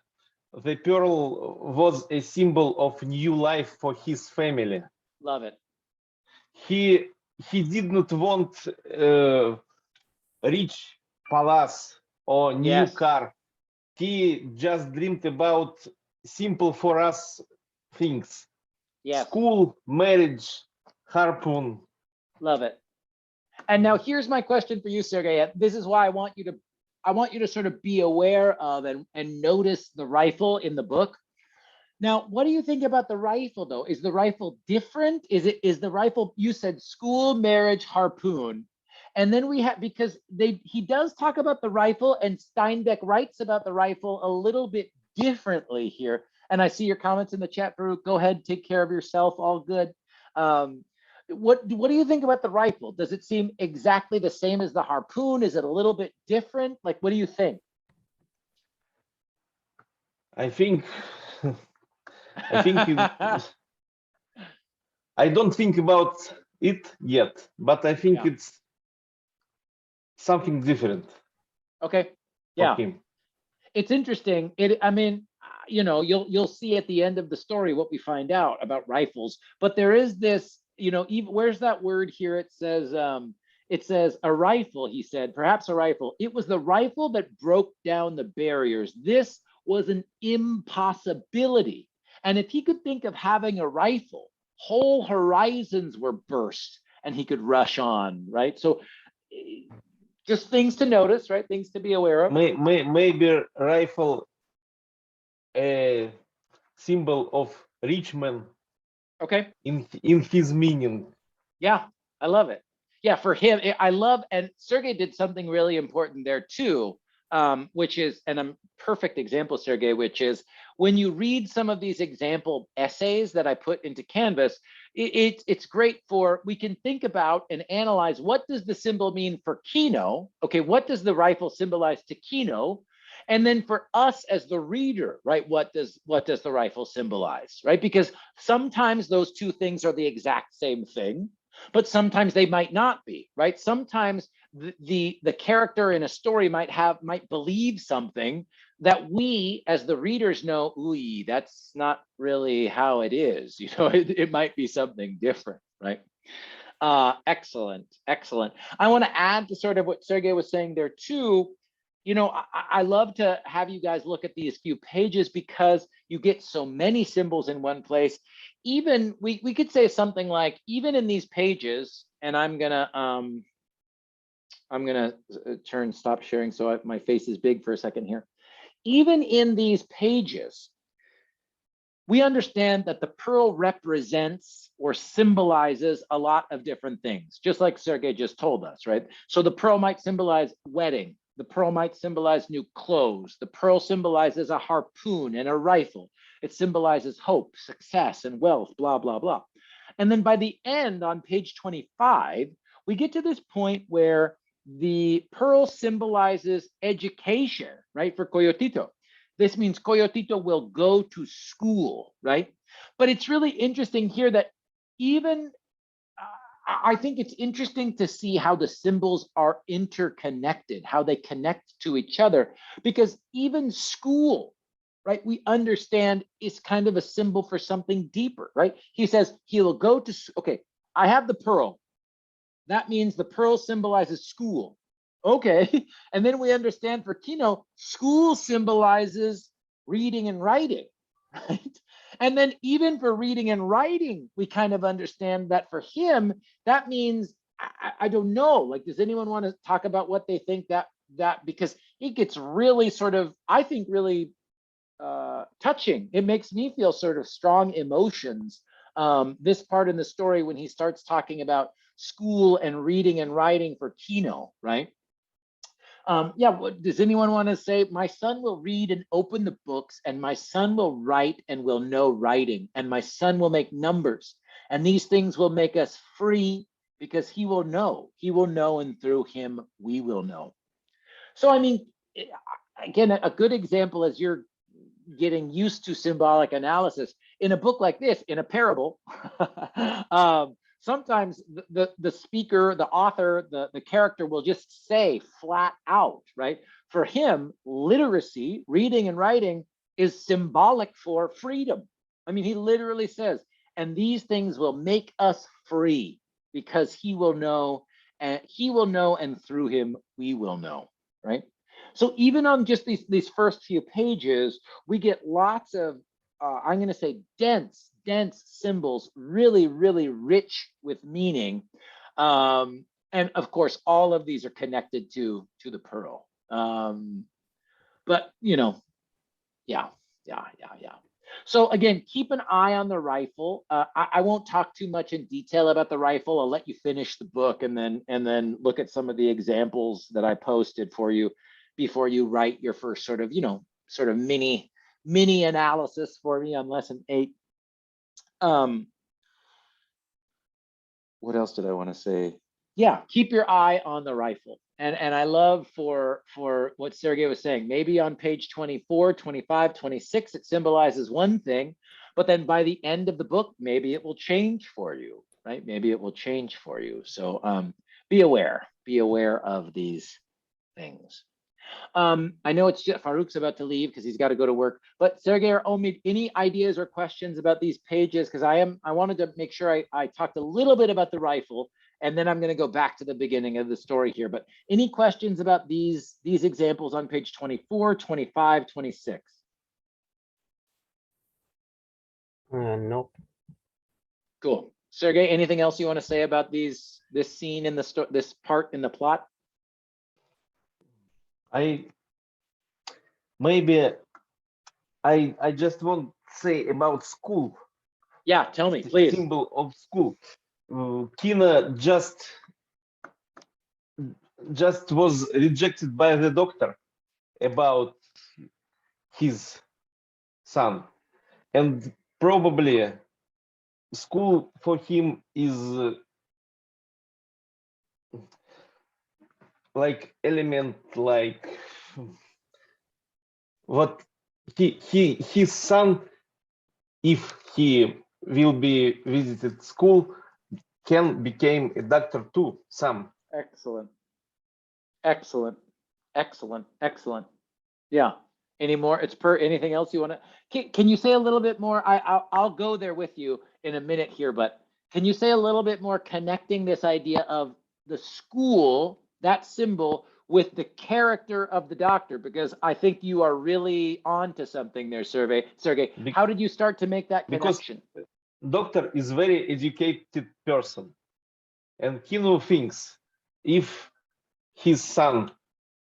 the pearl was a symbol of new life for his family. Love it. He did not want rich palace or new car. He just dreamed about simple for us things. Yes. School, marriage, harpoon. Love it. And now here's my question for you, Sergey. This is why I want you to sort of be aware of and notice the rifle in the book. Now, what do you think about the rifle, though? Is the rifle different? Is the rifle, you said school, marriage, harpoon. And then we have, because he does talk about the rifle, and Steinbeck writes about the rifle a little bit differently here. And I see your comments in the chat, Farouk. Go ahead, take care of yourself, all good. What do you think about the rifle? Does it seem exactly the same as the harpoon? Is it a little bit different? Like, what do you think? I think I don't think about it yet, but I think it's something different. Okay. Yeah. Him. It's interesting. I mean, you know, you'll see at the end of the story what we find out about rifles, but there is this, you know, even where's that word here? It says a rifle, he said, perhaps a rifle. It was the rifle that broke down the barriers. This was an impossibility. And if he could think of having a rifle, whole horizons were burst and he could rush on, right? So just things to notice, right? Things to be aware of. Maybe rifle a symbol of rich man. Okay. In his meaning. Yeah, I love it. yeah, for him, I love, and Sergey did something really important there too, which is, and a perfect example, Sergey, which is when you read some of these example essays that I put into Canvas, it's great for, we can think about and analyze, what does the symbol mean for Kino? Okay, what does the rifle symbolize to Kino? And then for us as the reader, right, what does the rifle symbolize, right? Because sometimes those two things are the exact same thing, but sometimes they might not be, right? Sometimes the character in a story might believe something that we as the readers know, ooh, that's not really how it is. You know, it might be something different, right? Excellent, excellent. I want to add to sort of what Sergey was saying there too. You know, I love to have you guys look at these few pages because you get so many symbols in one place. Even we could say something like, even in these pages, and I'm gonna stop sharing so my face is big for a second here. Even in these pages, we understand that the pearl represents or symbolizes a lot of different things, just like Sergey just told us, right? So the pearl might symbolize wedding. The pearl might symbolize new clothes. The pearl symbolizes a harpoon and a rifle. It symbolizes hope, success, and wealth, blah, blah, blah. And then by the end on page 25, we get to this point where the pearl symbolizes education, right, for Coyotito. This means Coyotito will go to school, right? But it's really interesting here that even I think it's interesting to see how the symbols are interconnected, how they connect to each other, because even school, right, we understand is kind of a symbol for something deeper, right? He says he will go to, okay, I have the pearl. That means the pearl symbolizes school. Okay, and then we understand for Kino, school symbolizes reading and writing, right? And then even for reading and writing, we kind of understand that for him, that means, I don't know, like, does anyone want to talk about what they think that because it gets really sort of, I think, really touching. It makes me feel sort of strong emotions. This part in the story when he starts talking about school and reading and writing for Kino, right? Yeah, does anyone want to say, my son will read and open the books, and my son will write and will know writing, and my son will make numbers, and these things will make us free because he will know, and through him we will know. So, I mean, again, a good example as you're getting used to symbolic analysis in a book like this, in a parable, sometimes the speaker, the author, the character will just say flat out, right? For him, literacy, reading and writing, is symbolic for freedom. I mean, he literally says, and these things will make us free because he will know, and through him we will know, right? So even on just these first few pages, we get lots of, I'm going to say, dense symbols, really, really rich with meaning. And of course, all of these are connected to the pearl. But, you know, yeah. So again, keep an eye on the rifle. I won't talk too much in detail about the rifle. I'll let you finish the book and then look at some of the examples that I posted for you before you write your first sort of, mini analysis for me on lesson 8. What else did I want to say? Yeah, keep your eye on the rifle. And I love for what Sergey was saying, maybe on page 24, 25, 26, it symbolizes one thing, but then by the end of the book, maybe it will change for you, right? Maybe it will change for you. So be aware of these things. I know it's just Farouk's about to leave because he's got to go to work, but Sergey or Omid, any ideas or questions about these pages? Because I wanted to make sure I talked a little bit about the rifle, and then I'm going to go back to the beginning of the story here. But any questions about these examples on page 24, 25, 26? Nope. Cool. Sergey, anything else you want to say about this scene in this part in the plot? I just want to say about school. Yeah, tell me, please. Symbol of school. Kina just just was rejected by the doctor about his son, and probably school for him is like element, like what his son, if he will be visited school, can become a doctor too. Some. Excellent. Excellent. Excellent. Excellent. Yeah. Any more? Anything else you want to? Can you say a little bit more? I'll go there with you in a minute here, but can you say a little bit more connecting this idea of the school, that symbol, with the character of the doctor? Because I think you are really on to something there, Sergey. How did you start to make that connection? Because doctor is very educated person, and Kino thinks if his son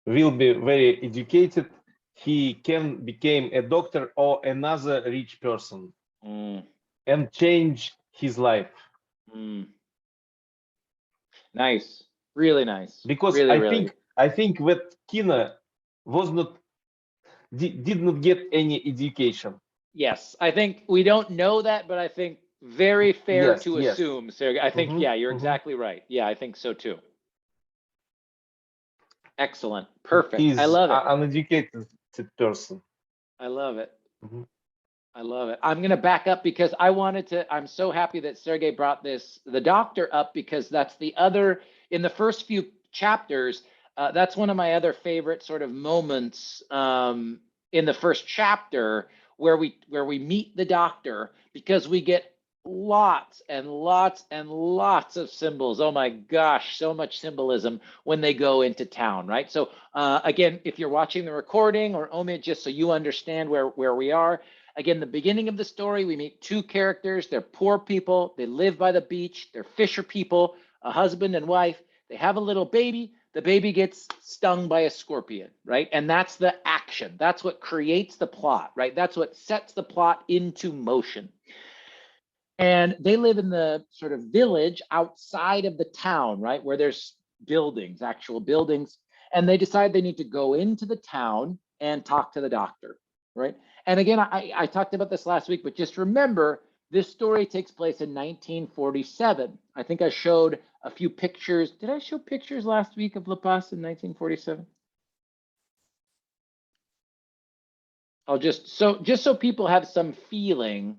will be very educated, he can become a doctor or another rich person and change his life. Nice, really nice. Because really, I think that Kino was not did not get any education. Yes, I think we don't know that, but I think very fair Yes, to yes. assume, Sergey. I think, yeah, you're exactly right. Yeah, I think so too. Excellent. Perfect. He's I love it. an uneducated person. I love it. I love it. I'm going to back up because I'm so happy that Sergey brought the doctor up, because that's the other, in the first few chapters, that's one of my other favorite sort of moments in the first chapter, where we meet the doctor, because we get lots and lots and lots of symbols. Oh my gosh, so much symbolism when they go into town, right? So again, if you're watching the recording, or Omid, just so you understand where we are, again, the beginning of the story, we meet two characters. They're poor people. They live by the beach. They're fisher people, a husband and wife. They have a little baby. The baby gets stung by a scorpion, right? And that's the action. That's what creates the plot, right? That's what sets the plot into motion. And they live in the sort of village outside of the town, right? Where there's buildings, actual buildings. And they decide they need to go into the town and talk to the doctor, right? And again, I talked about this last week, but just remember, this story takes place in 1947. I think I showed a few pictures. Did I show pictures last week of La Paz in 1947? I'll just so people have some feeling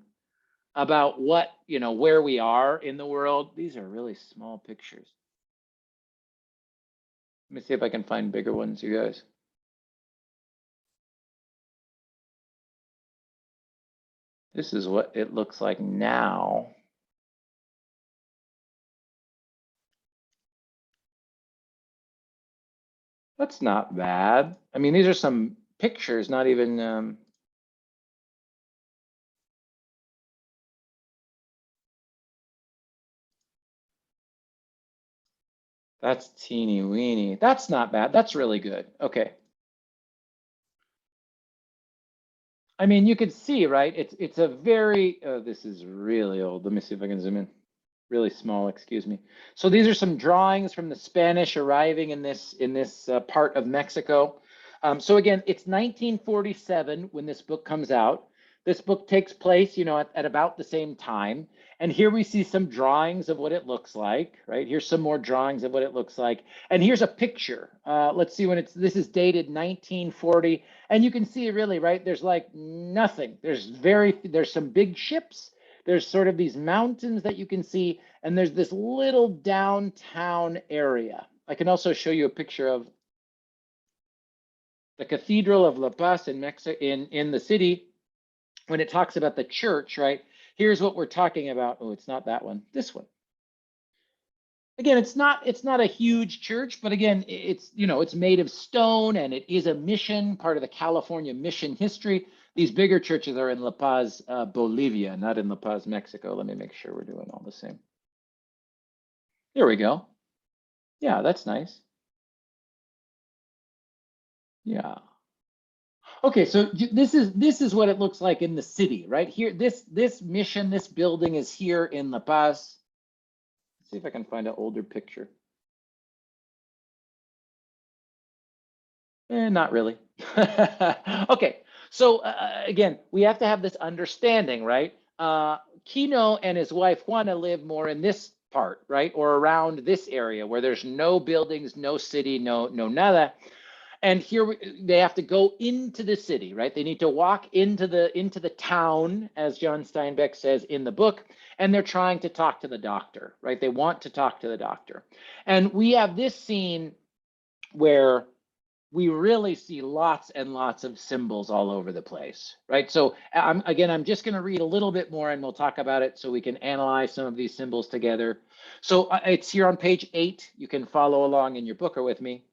about what, where we are in the world. These are really small pictures. Let me see if I can find bigger ones, you guys. This is what it looks like now. That's not bad. I mean, these are some pictures, not even, that's teeny weeny. That's not bad. That's really good. Okay. I mean, you could see, right? It's a very, this is really old. Let me see if I can zoom in. Really small, excuse me. So these are some drawings from the Spanish arriving in this part of Mexico. So again, it's 1947 when this book comes out. This book takes place, at about the same time. And here we see some drawings of what it looks like, right? Here's some more drawings of what it looks like. And here's a picture. Let's see when this is dated 1940. And you can see really, right? There's like nothing. There's some big ships. There's sort of these mountains that you can see, and there's this little downtown area. I can also show you a picture of the Cathedral of La Paz in Mexico, in the city. When it talks about the church, right? Here's what we're talking about. Oh, it's not that one. This one. Again, it's not a huge church, but again, it's made of stone, and it is a mission, part of the California mission history. These bigger churches are in La Paz, Bolivia, not in La Paz, Mexico. Let me make sure we're doing all the same. There we go. Yeah, that's nice. Yeah. Okay, so this is what it looks like in the city, right here. This mission, this building is here in La Paz. Let's see if I can find an older picture. Not really. Okay, so again, we have to have this understanding, right? Kino and his wife want to live more in this part, right? Or around this area where there's no buildings, no city, no nada. And here they have to go into the city, right? They need to walk into the town, as John Steinbeck says in the book, and they're trying to talk to the doctor, right? They want to talk to the doctor. And we have this scene where we really see lots and lots of symbols all over the place, right? So I'm just going to read a little bit more and we'll talk about it so we can analyze some of these symbols together. So it's here on page 8. You can follow along in your book or with me.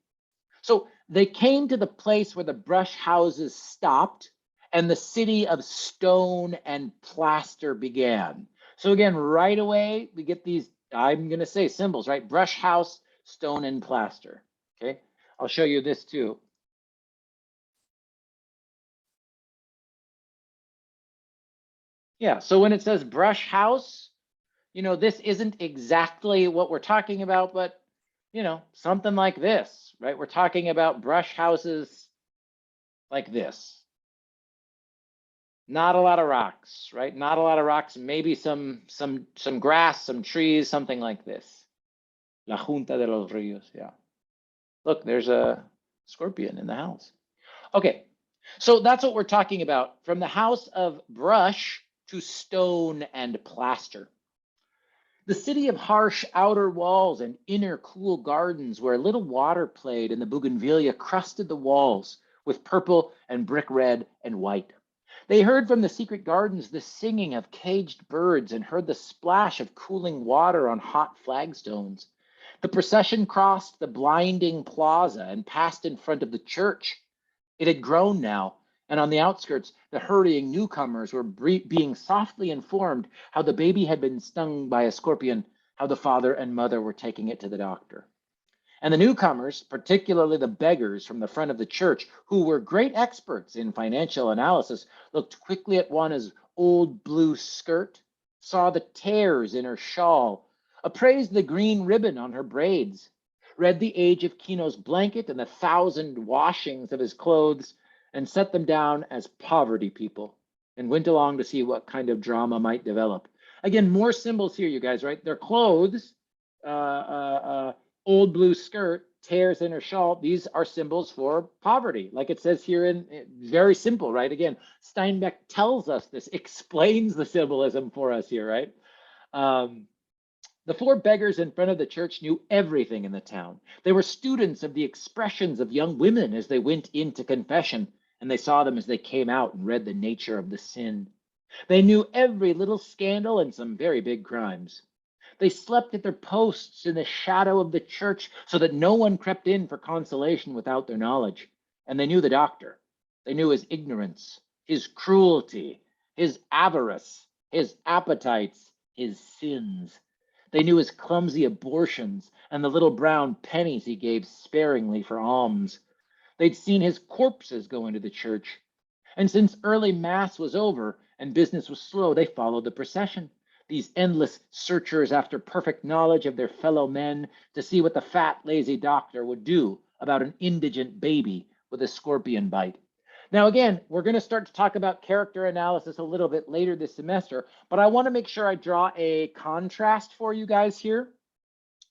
So they came to the place where the brush houses stopped and the city of stone and plaster began. So again, right away, we get these, I'm going to say symbols, right? Brush house, stone and plaster, okay? I'll show you this too. Yeah, so when it says brush house, you know, this isn't exactly what we're talking about, but, you know, something like this, right? We're talking about brush houses like this. Not a lot of rocks, right? Not a lot of rocks, maybe some grass, some trees, something like this. La Junta de los Ríos, yeah. Look, there's a scorpion in the house. Okay, so that's what we're talking about. From the house of brush to stone and plaster. The city of harsh outer walls and inner cool gardens where little water played and the bougainvillea crusted the walls with purple and brick red and white. They heard from the secret gardens the singing of caged birds and heard the splash of cooling water on hot flagstones. The procession crossed the blinding plaza and passed in front of the church. It had grown now, and on the outskirts, the hurrying newcomers were being softly informed how the baby had been stung by a scorpion, how the father and mother were taking it to the doctor. And the newcomers, particularly the beggars from the front of the church, who were great experts in financial analysis, looked quickly at Juana's old blue skirt, saw the tears in her shawl, appraised the green ribbon on her braids, read the age of Kino's blanket and the 1,000 washings of his clothes, and set them down as poverty people, and went along to see what kind of drama might develop. Again, more symbols here, you guys, right? Their clothes, old blue skirt, tears in her shawl, these are symbols for poverty. Like it says here in very simple, right? Again, Steinbeck tells us this, explains the symbolism for us here, right? The 4 beggars in front of the church knew everything in the town. They were students of the expressions of young women as they went into confession, and they saw them as they came out and read the nature of the sin. They knew every little scandal and some very big crimes. They slept at their posts in the shadow of the church so that no one crept in for consolation without their knowledge. And they knew the doctor. They knew his ignorance, his cruelty, his avarice, his appetites, his sins. They knew his clumsy abortions and the little brown pennies he gave sparingly for alms. They'd seen his corpses go into the church. And since early mass was over and business was slow, they followed the procession. These endless searchers after perfect knowledge of their fellow men to see what the fat, lazy doctor would do about an indigent baby with a scorpion bite. Now, again, we're going to start to talk about character analysis a little bit later this semester, but I want to make sure I draw a contrast for you guys here.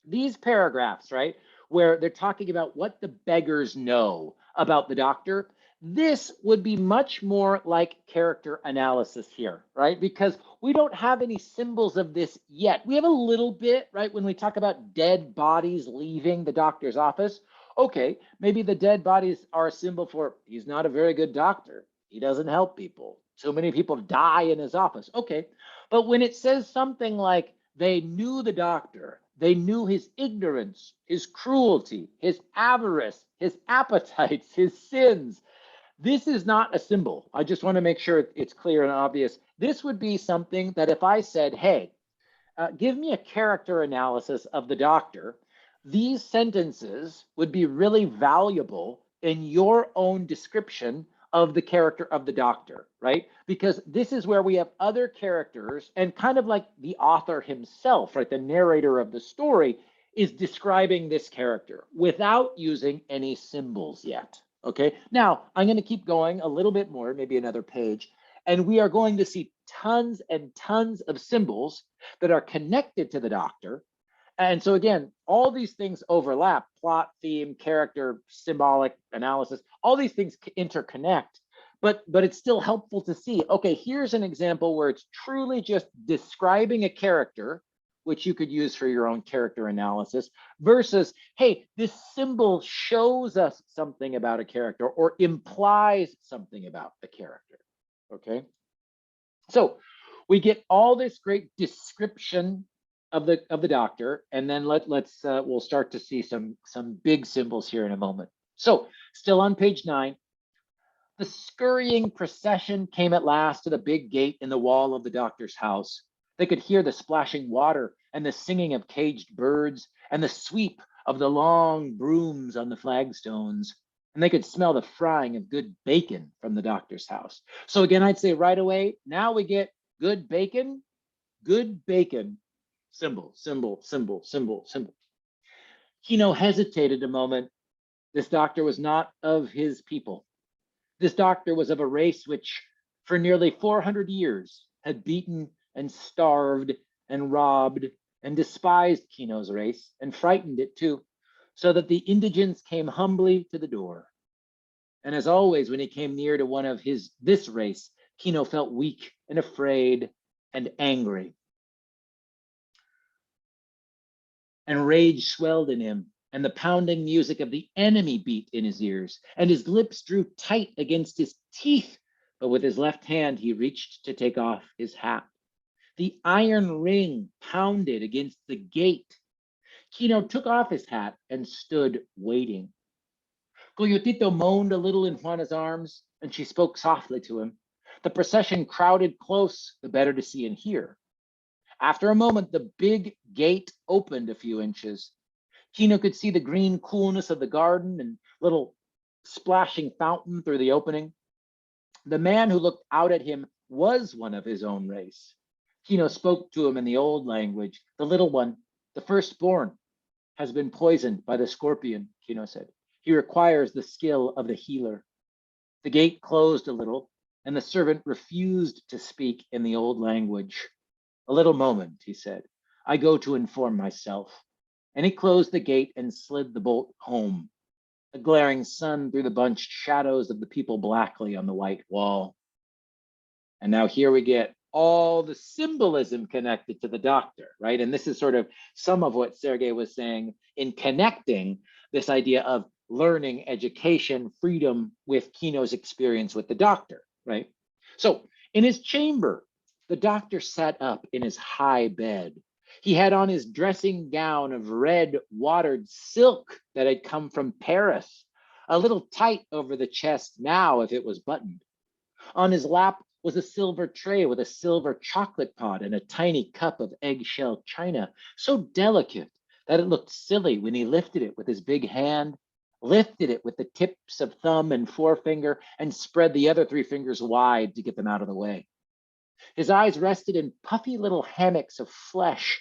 These paragraphs, right, where they're talking about what the beggars know about the doctor, this would be much more like character analysis here, right? Because we don't have any symbols of this yet. We have a little bit, right? When we talk about dead bodies leaving the doctor's office, okay, maybe the dead bodies are a symbol for he's not a very good doctor. He doesn't help people. So many people die in his office. Okay, but when it says something like they knew the doctor, they knew his ignorance, his cruelty, his avarice, his appetites, his sins, this is not a symbol. I just want to make sure it's clear and obvious. This would be something that if I said, hey, give me a character analysis of the doctor, these sentences would be really valuable in your own description of the character of the doctor, right? Because this is where we have other characters and kind of like the author himself, right? The narrator of the story is describing this character without using any symbols yet. Okay, now I'm going to keep going a little bit more, maybe another page, and we are going to see tons and tons of symbols that are connected to the doctor. And so again, all these things overlap: plot, theme, character, symbolic analysis, all these things interconnect, but it's still helpful to see, okay, here's an example where it's truly just describing a character, which you could use for your own character analysis, versus, hey, this symbol shows us something about a character or implies something about the character. Okay, so we get all this great description of the doctor, and then we'll start to see some big symbols here in a moment. So still on page 9, the scurrying procession came at last to the big gate in the wall of the doctor's house. They could hear the splashing water and the singing of caged birds and the sweep of the long brooms on the flagstones. And they could smell the frying of good bacon from the doctor's house. So again, I'd say right away, now we get good bacon, symbol, symbol, symbol, symbol, symbol. Kino hesitated a moment. This doctor was not of his people. This doctor was of a race which, for nearly 400 years, had beaten and starved and robbed and despised Kino's race and frightened it too, so that the indigents came humbly to the door. And as always, when he came near to one of this race, Kino felt weak and afraid and angry. And rage swelled in him, and the pounding music of the enemy beat in his ears, and his lips drew tight against his teeth, but with his left hand he reached to take off his hat. The iron ring pounded against the gate. Kino took off his hat and stood waiting. Coyotito moaned a little in Juana's arms, and she spoke softly to him. The procession crowded close, the better to see and hear. After a moment, the big gate opened a few inches. Kino could see the green coolness of the garden and little splashing fountain through the opening. The man who looked out at him was one of his own race. Kino spoke to him in the old language. The little one, the firstborn, has been poisoned by the scorpion, Kino said. He requires the skill of the healer. The gate closed a little, and the servant refused to speak in the old language. A little moment, he said. I go to inform myself. And he closed the gate and slid the bolt home. The glaring sun threw the bunched shadows of the people blackly on the white wall. And now here we get all the symbolism connected to the doctor, right? And this is sort of some of what Sergey was saying in connecting this idea of learning, education, freedom with Kino's experience with the doctor, right? So in his chamber, the doctor sat up in his high bed. He had on his dressing gown of red watered silk that had come from Paris, a little tight over the chest now if it was buttoned. On his lap was a silver tray with a silver chocolate pot and a tiny cup of eggshell china, so delicate that it looked silly when he lifted it with his big hand, lifted it with the tips of thumb and forefinger, and spread the other 3 fingers wide to get them out of the way. His eyes rested in puffy little hammocks of flesh,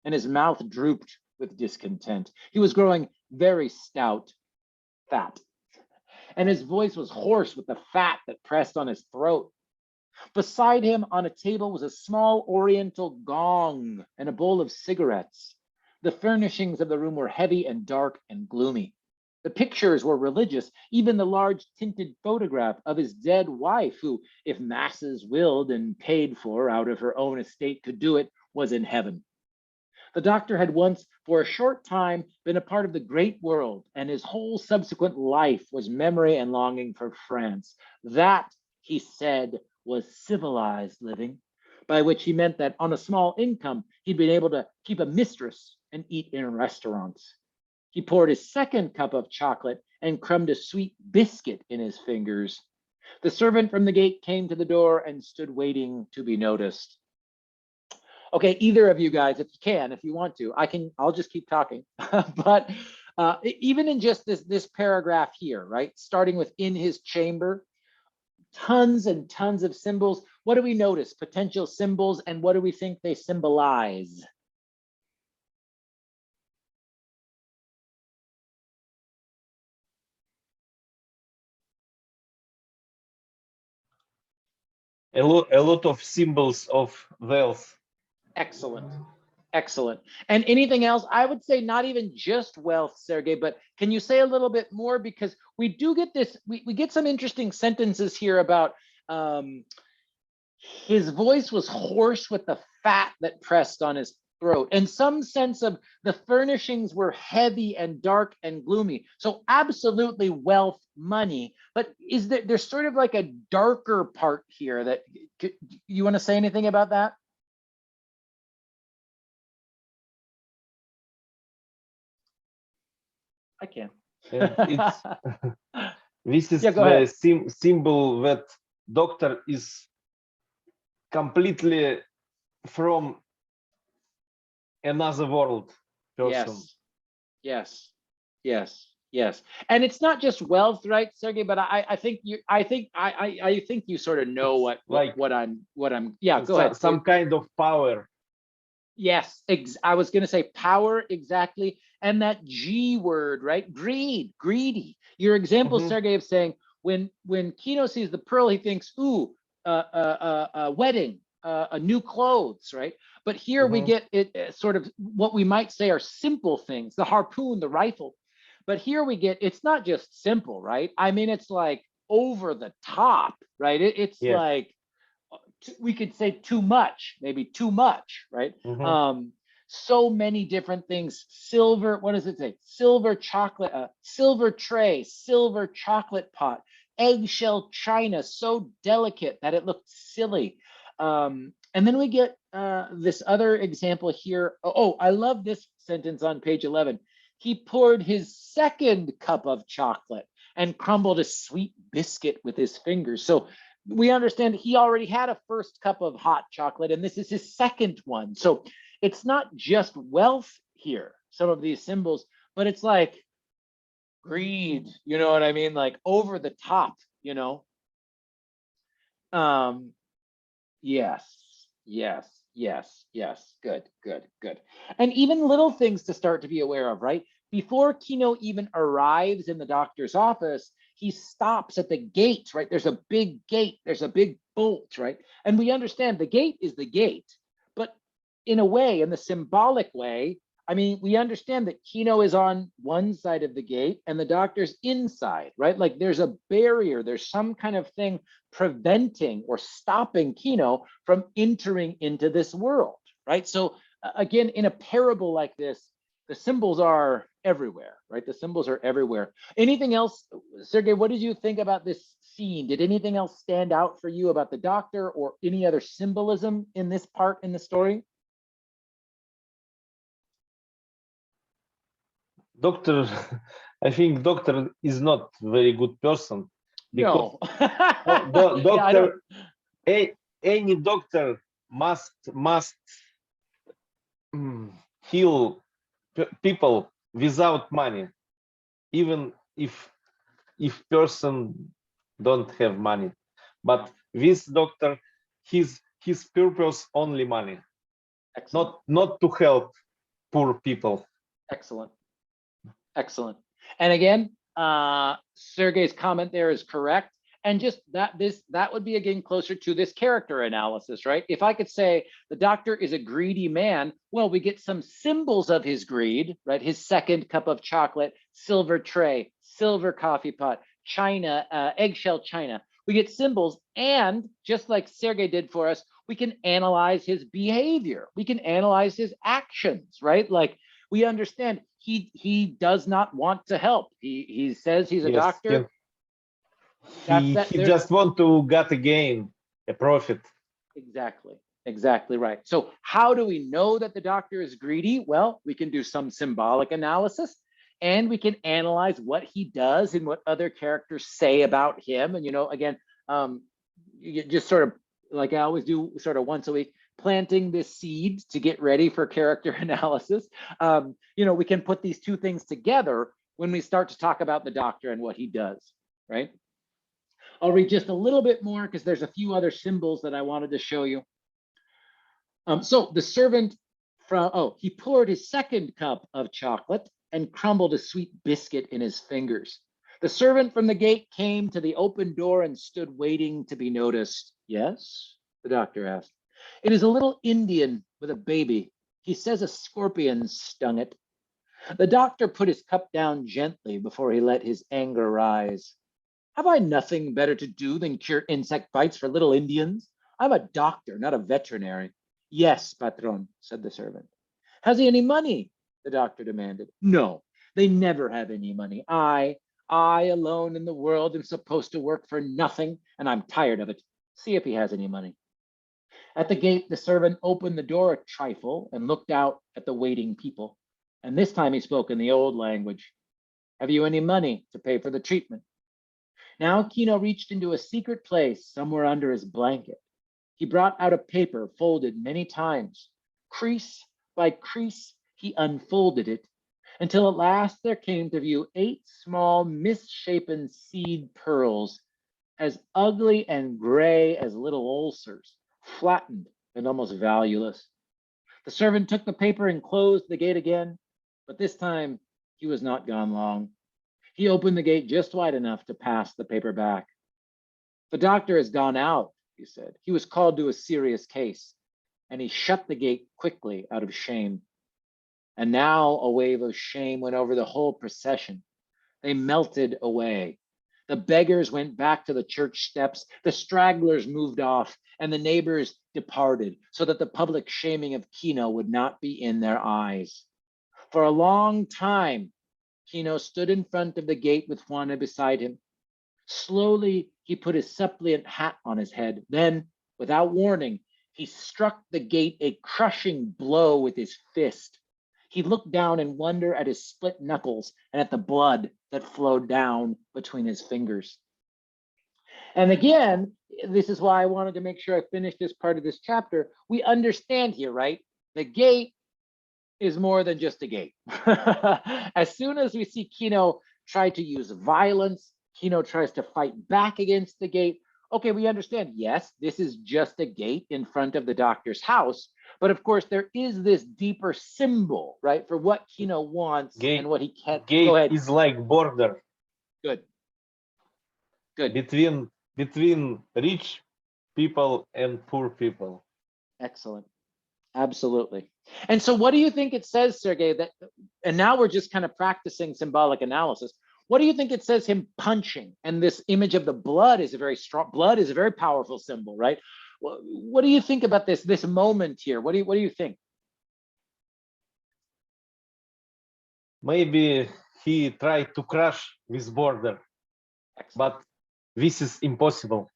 and his mouth drooped with discontent. He was growing very stout, fat, and his voice was hoarse with the fat that pressed on his throat. Beside him on a table was a small oriental gong and a bowl of cigarettes. The furnishings of the room were heavy and dark and gloomy. The pictures were religious, even the large tinted photograph of his dead wife, who, if masses willed and paid for out of her own estate could do it, was in heaven. The doctor had once, for a short time, been a part of the great world, and his whole subsequent life was memory and longing for France. That, he said, was civilized living, by which he meant that on a small income, he'd been able to keep a mistress and eat in restaurants. He poured his second cup of chocolate and crumbed a sweet biscuit in his fingers. The servant from the gate came to the door and stood waiting to be noticed. Okay, either of you guys, if you can, if you want to, I'll just keep talking. But even in just this paragraph here, right? Starting with in his chamber, tons and tons of symbols. What do we notice? Potential symbols, and what do we think they symbolize? a lot of symbols of wealth. Excellent. Excellent. And anything else? I would say not even just wealth, Sergey, but can you say a little bit more? Because we do get this, we get some interesting sentences here about his voice was hoarse with the fat that pressed on his throat, and some sense of the furnishings were heavy and dark and gloomy. So absolutely wealth, money, but is there's sort of like a darker part here that you want to say anything about that? I can. And it's this is Yeah, go the ahead. symbol that doctor is completely from another world person. Yes, yes, yes. And it's not just wealth, right, Sergey? But I think I think you sort of know what I'm. Yeah, go ahead. Some kind of power. Yes, I was going to say power, exactly. And that G word, right? Greed, greedy. Your example, Sergey, of saying when Kino sees the pearl, he thinks, ooh, wedding, a new clothes, right? But here we get it sort of what we might say are simple things, the harpoon, the rifle. But here we get, it's not just simple, right? I mean, it's like over the top, right? It's Yes. like, we could say too much, maybe too much, right? So many different things. Silver, what does it say? Silver chocolate, silver tray, silver chocolate pot, eggshell china, so delicate that it looked silly. And then we get this other example here. Oh, I love this sentence on page 11. He poured his second cup of chocolate and crumbled a sweet biscuit with his fingers. So we understand he already had a first cup of hot chocolate, and this is his second one. So it's not just wealth here, some of these symbols, but it's like greed, you know what I mean? Like over the top, you know? Yes, yes, yes, yes. Good, good, good. And even little things to start to be aware of, right? Before Kino even arrives in the doctor's office, he stops at the gate, right? There's a big gate, there's a big bolt, right? And we understand the gate is the gate, but in a way, in the symbolic way, I mean, we understand that Kino is on one side of the gate and the doctor's inside, right? Like there's a barrier, there's some kind of thing preventing or stopping Kino from entering into this world, right? So again, in a parable like this, the symbols are everywhere, right? The symbols are everywhere. Anything else, Sergey, what did you think about this scene? Did anything else stand out for you about the doctor or any other symbolism in this part in the story? Doctor, I think doctor is not very good person because No. doctor, any doctor must heal people without money, even if person don't have money. But this doctor, his purpose only money, Excellent. not to help poor people. Excellent. Excellent. And again, Sergey's comment there is correct. And just that would be again closer to this character analysis, right? If I could say the doctor is a greedy man, well, we get some symbols of his greed, right? His second cup of chocolate, silver tray, silver coffee pot, china, eggshell china. We get symbols, and just like Sergey did for us, we can analyze his behavior. We can analyze his actions, right? Like we understand he does not want to help. He says he's a doctor. He just want to get a gain, a profit. Exactly right. So how do we know that the doctor is greedy? Well, we can do some symbolic analysis, and we can analyze what he does and what other characters say about him. And again, you just sort of like I always do, sort of once a week, planting this seed to get ready for character analysis. We can put these two things together when we start to talk about the doctor and what he does, right? I'll read just a little bit more because there's a few other symbols that I wanted to show you. So the servant he poured his second cup of chocolate and crumbled a sweet biscuit in his fingers. The servant from the gate came to the open door and stood waiting to be noticed. Yes? The doctor asked. It is a little Indian with a baby. He says a scorpion stung it. The doctor put his cup down gently before he let his anger rise. Have I nothing better to do than cure insect bites for little Indians? I'm a doctor, not a veterinary. Yes, patron, said the servant. Has he any money? The doctor demanded. No, they never have any money. I alone in the world am supposed to work for nothing, and I'm tired of it. See if he has any money. At the gate, the servant opened the door a trifle and looked out at the waiting people. And this time he spoke in the old language. Have you any money to pay for the treatment? Now Kino reached into a secret place somewhere under his blanket. He brought out a paper folded many times. Crease by crease, he unfolded it until at last there came to view 8 small misshapen seed pearls, as ugly and gray as little ulcers, flattened and almost valueless. The servant took the paper and closed the gate again, but this time he was not gone long. He opened the gate just wide enough to pass the paper back. The doctor has gone out, he said. He was called to a serious case, and he shut the gate quickly out of shame. And now a wave of shame went over the whole procession. They melted away. The beggars went back to the church steps, the stragglers moved off, and the neighbors departed so that the public shaming of Kino would not be in their eyes. For a long time, Kino stood in front of the gate with Juana beside him. Slowly, he put his suppliant hat on his head. Then, without warning, he struck the gate a crushing blow with his fist. He looked down in wonder at his split knuckles and at the blood that flowed down between his fingers. And again, this is why I wanted to make sure I finished this part of this chapter. We understand here, right? The gate is more than just a gate. As soon as we see Kino try to use violence, Kino tries to fight back against the gate. Okay, we understand, yes, this is just a gate in front of the doctor's house, but of course there is this deeper symbol, right, for what Kino wants and what he can't. Gate Go ahead. is like border. Good. Good. Between rich people and poor people. Excellent. Absolutely. And so what do you think it says, Sergey, that, and now we're just kind of practicing symbolic analysis. What do you think it says him punching? And this image of the blood is a very strong, blood is a very powerful symbol, right? What do you think about this moment here? What do you think? Maybe he tried to crush this border. Excellent. But this is impossible.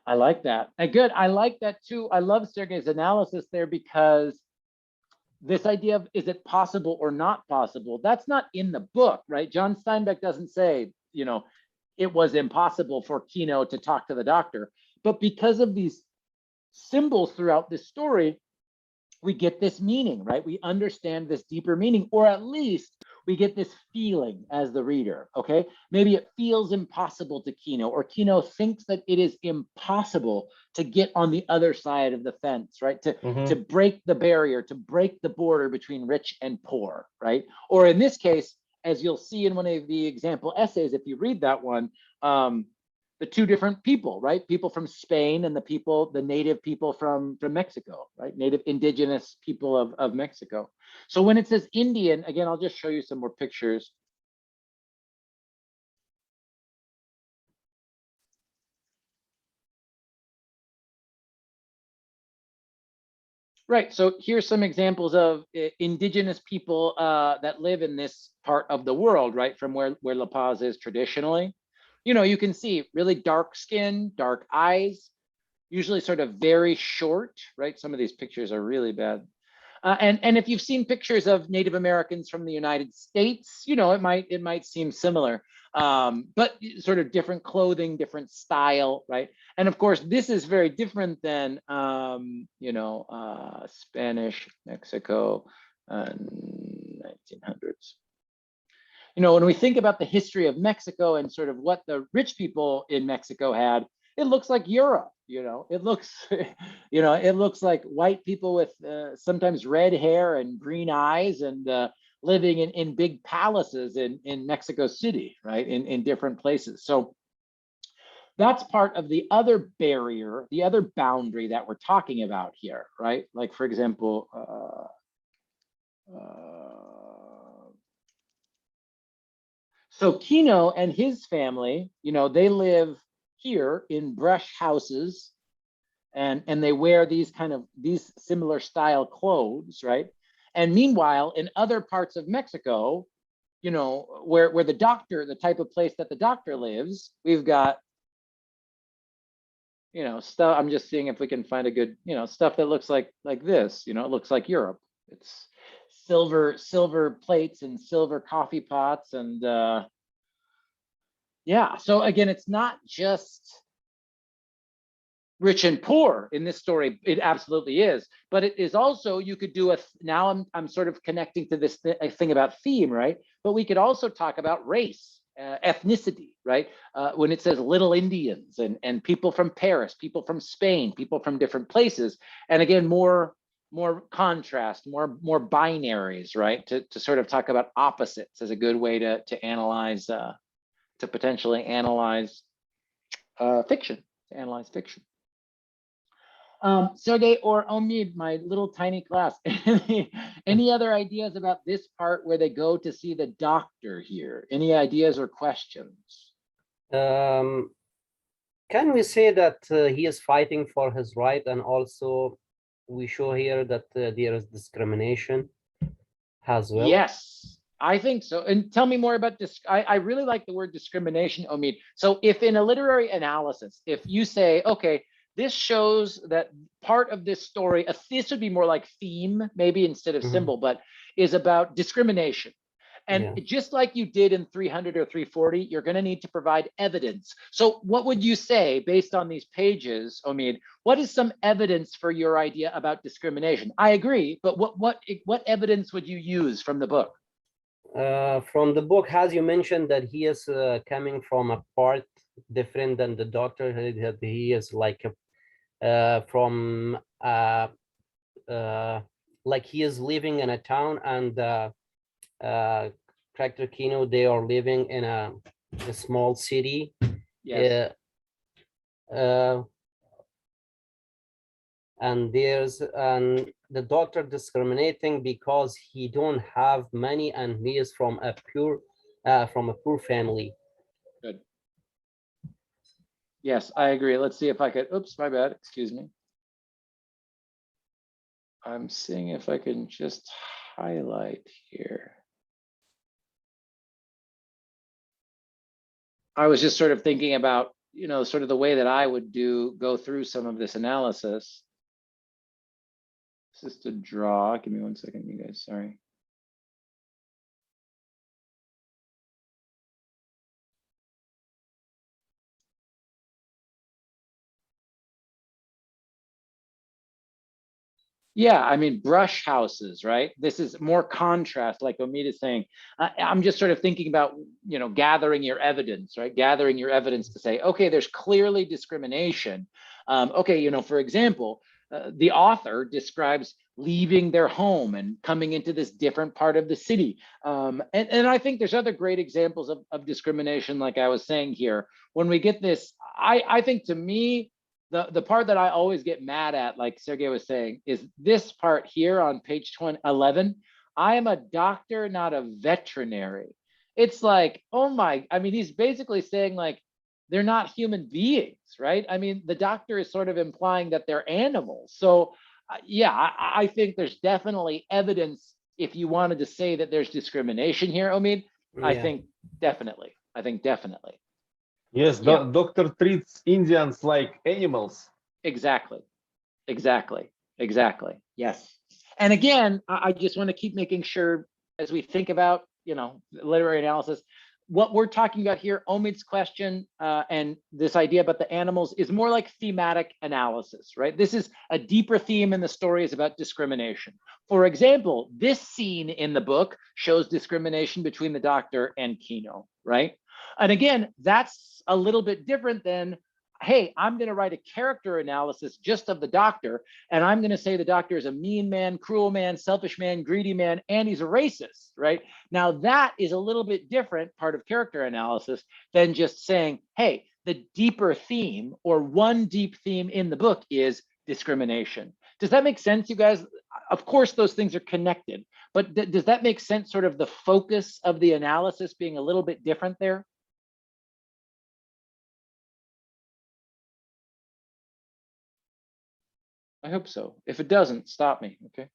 I like that. And good. I like that too. I love Sergey's analysis there, because this idea of is it possible or not possible, that's not in the book, right? John Steinbeck doesn't say, you know, it was impossible for Kino to talk to the doctor. But because of these symbols throughout this story, we get this meaning, right? We understand this deeper meaning, or at least we get this feeling as the reader, okay? Maybe it feels impossible to Kino, or Kino thinks that it is impossible to get on the other side of the fence, right? To break the barrier, to break the border between rich and poor, right? Or in this case, as you'll see in one of the example essays, if you read that one, the 2 different people, right? People from Spain and the native people from Mexico, right? Native indigenous people of Mexico. So when it says Indian, again, I'll just show you some more pictures. Right, so here's some examples of indigenous people that live in this part of the world, right? From where La Paz is traditionally. You know, you can see really dark skin, dark eyes, usually sort of very short, right? Some of these pictures are really bad. And if you've seen pictures of Native Americans from the United States, you know, it might seem similar, but sort of different clothing, different style, right? And of course, this is very different than, you know, Spanish Mexico, 1900s. You know, when we think about the history of Mexico and sort of what the rich people in Mexico had, it looks like Europe, you know, it looks, you know, it looks like white people with sometimes red hair and green eyes and living in big palaces in Mexico City, right? In different places. So that's part of the other barrier, the other boundary that we're talking about here, right? Like, for example, so Kino and his family, they live here in brush houses, and they wear these similar style clothes, right? And meanwhile, in other parts of Mexico, where the type of place that the doctor lives, we've got, stuff. I'm just seeing if we can find a good, stuff that looks like this. It looks like Europe. It's silver plates and silver coffee pots, and yeah. So again, it's not just rich and poor in this story. It absolutely is, but it is also, you could do now I'm sort of connecting to this thing about theme, right? But we could also talk about race. Ethnicity, right? When it says little Indians and people from Paris, people from Spain, people from different places, and again, more contrast, more binaries, right? To sort of talk about opposites as a good way to analyze, to potentially analyze fiction, to analyze fiction. Sergey or Omid, my little tiny class, any other ideas about this part where they go to see the doctor here? Any ideas or questions? Can we say that he is fighting for his right, and also we show here that there is discrimination as well? Yes, I think so. And tell me more about this. I really like the word discrimination, Omid. So if in a literary analysis, if you say, okay, this shows that part of this story, this would be more like theme, maybe instead of symbol, but is about discrimination. And just like you did in 300 or 340, you're going to need to provide evidence. So what would you say based on these pages, Omid? What is some evidence for your idea about discrimination? I agree, but what evidence would you use from the book? From the book, as you mentioned, that he is coming from a part different than the doctor. He is like from like he is living in a town, and character Kino, they are living in a small city. Yes. And the doctor discriminating because he don't have money, and he is from a poor family. Good. Yes, I agree. Let's see if I could, oops, my bad, excuse me. I'm seeing if I can just highlight here. I was just sort of thinking about, sort of the way that I would go through some of this analysis. This is to draw. Give me 1 second, you guys, sorry. Yeah, I mean, brush houses, right? This is more contrast, like Omid is saying. I'm just sort of thinking about, gathering your evidence, right? Gathering your evidence to say, okay, there's clearly discrimination. Okay, for example, the author describes leaving their home and coming into this different part of the city. And I think there's other great examples of discrimination, like I was saying here. When we get this, I think, to me, the part that I always get mad at, like Sergey was saying, is this part here on page 11. I am a doctor, not a veterinary. It's like, oh my, I mean, he's basically saying like, they're not human beings, right? I mean, the doctor is sort of implying that they're animals. So yeah, I think there's definitely evidence if you wanted to say that there's discrimination here, Omid. I think definitely. Yes, Yeah. doctor treats Indians like animals. Exactly. Yes. And again, I just want to keep making sure, as we think about, literary analysis, what we're talking about here, Omid's question and this idea about the animals, is more like thematic analysis, right? This is a deeper theme in the story, is about discrimination. For example, this scene in the book shows discrimination between the doctor and Kino, right? And again, that's a little bit different than hey, I'm going to write a character analysis just of the doctor, and I'm going to say the doctor is a mean man, cruel man, selfish man, greedy man, and he's a racist, right? Now that is a little bit different part of character analysis than just saying, hey, the deeper theme or one deep theme in the book is discrimination. Does that make sense, you guys? Of course, those things are connected, but does that make sense, sort of the focus of the analysis being a little bit different there? I hope so. If it doesn't, stop me, okay?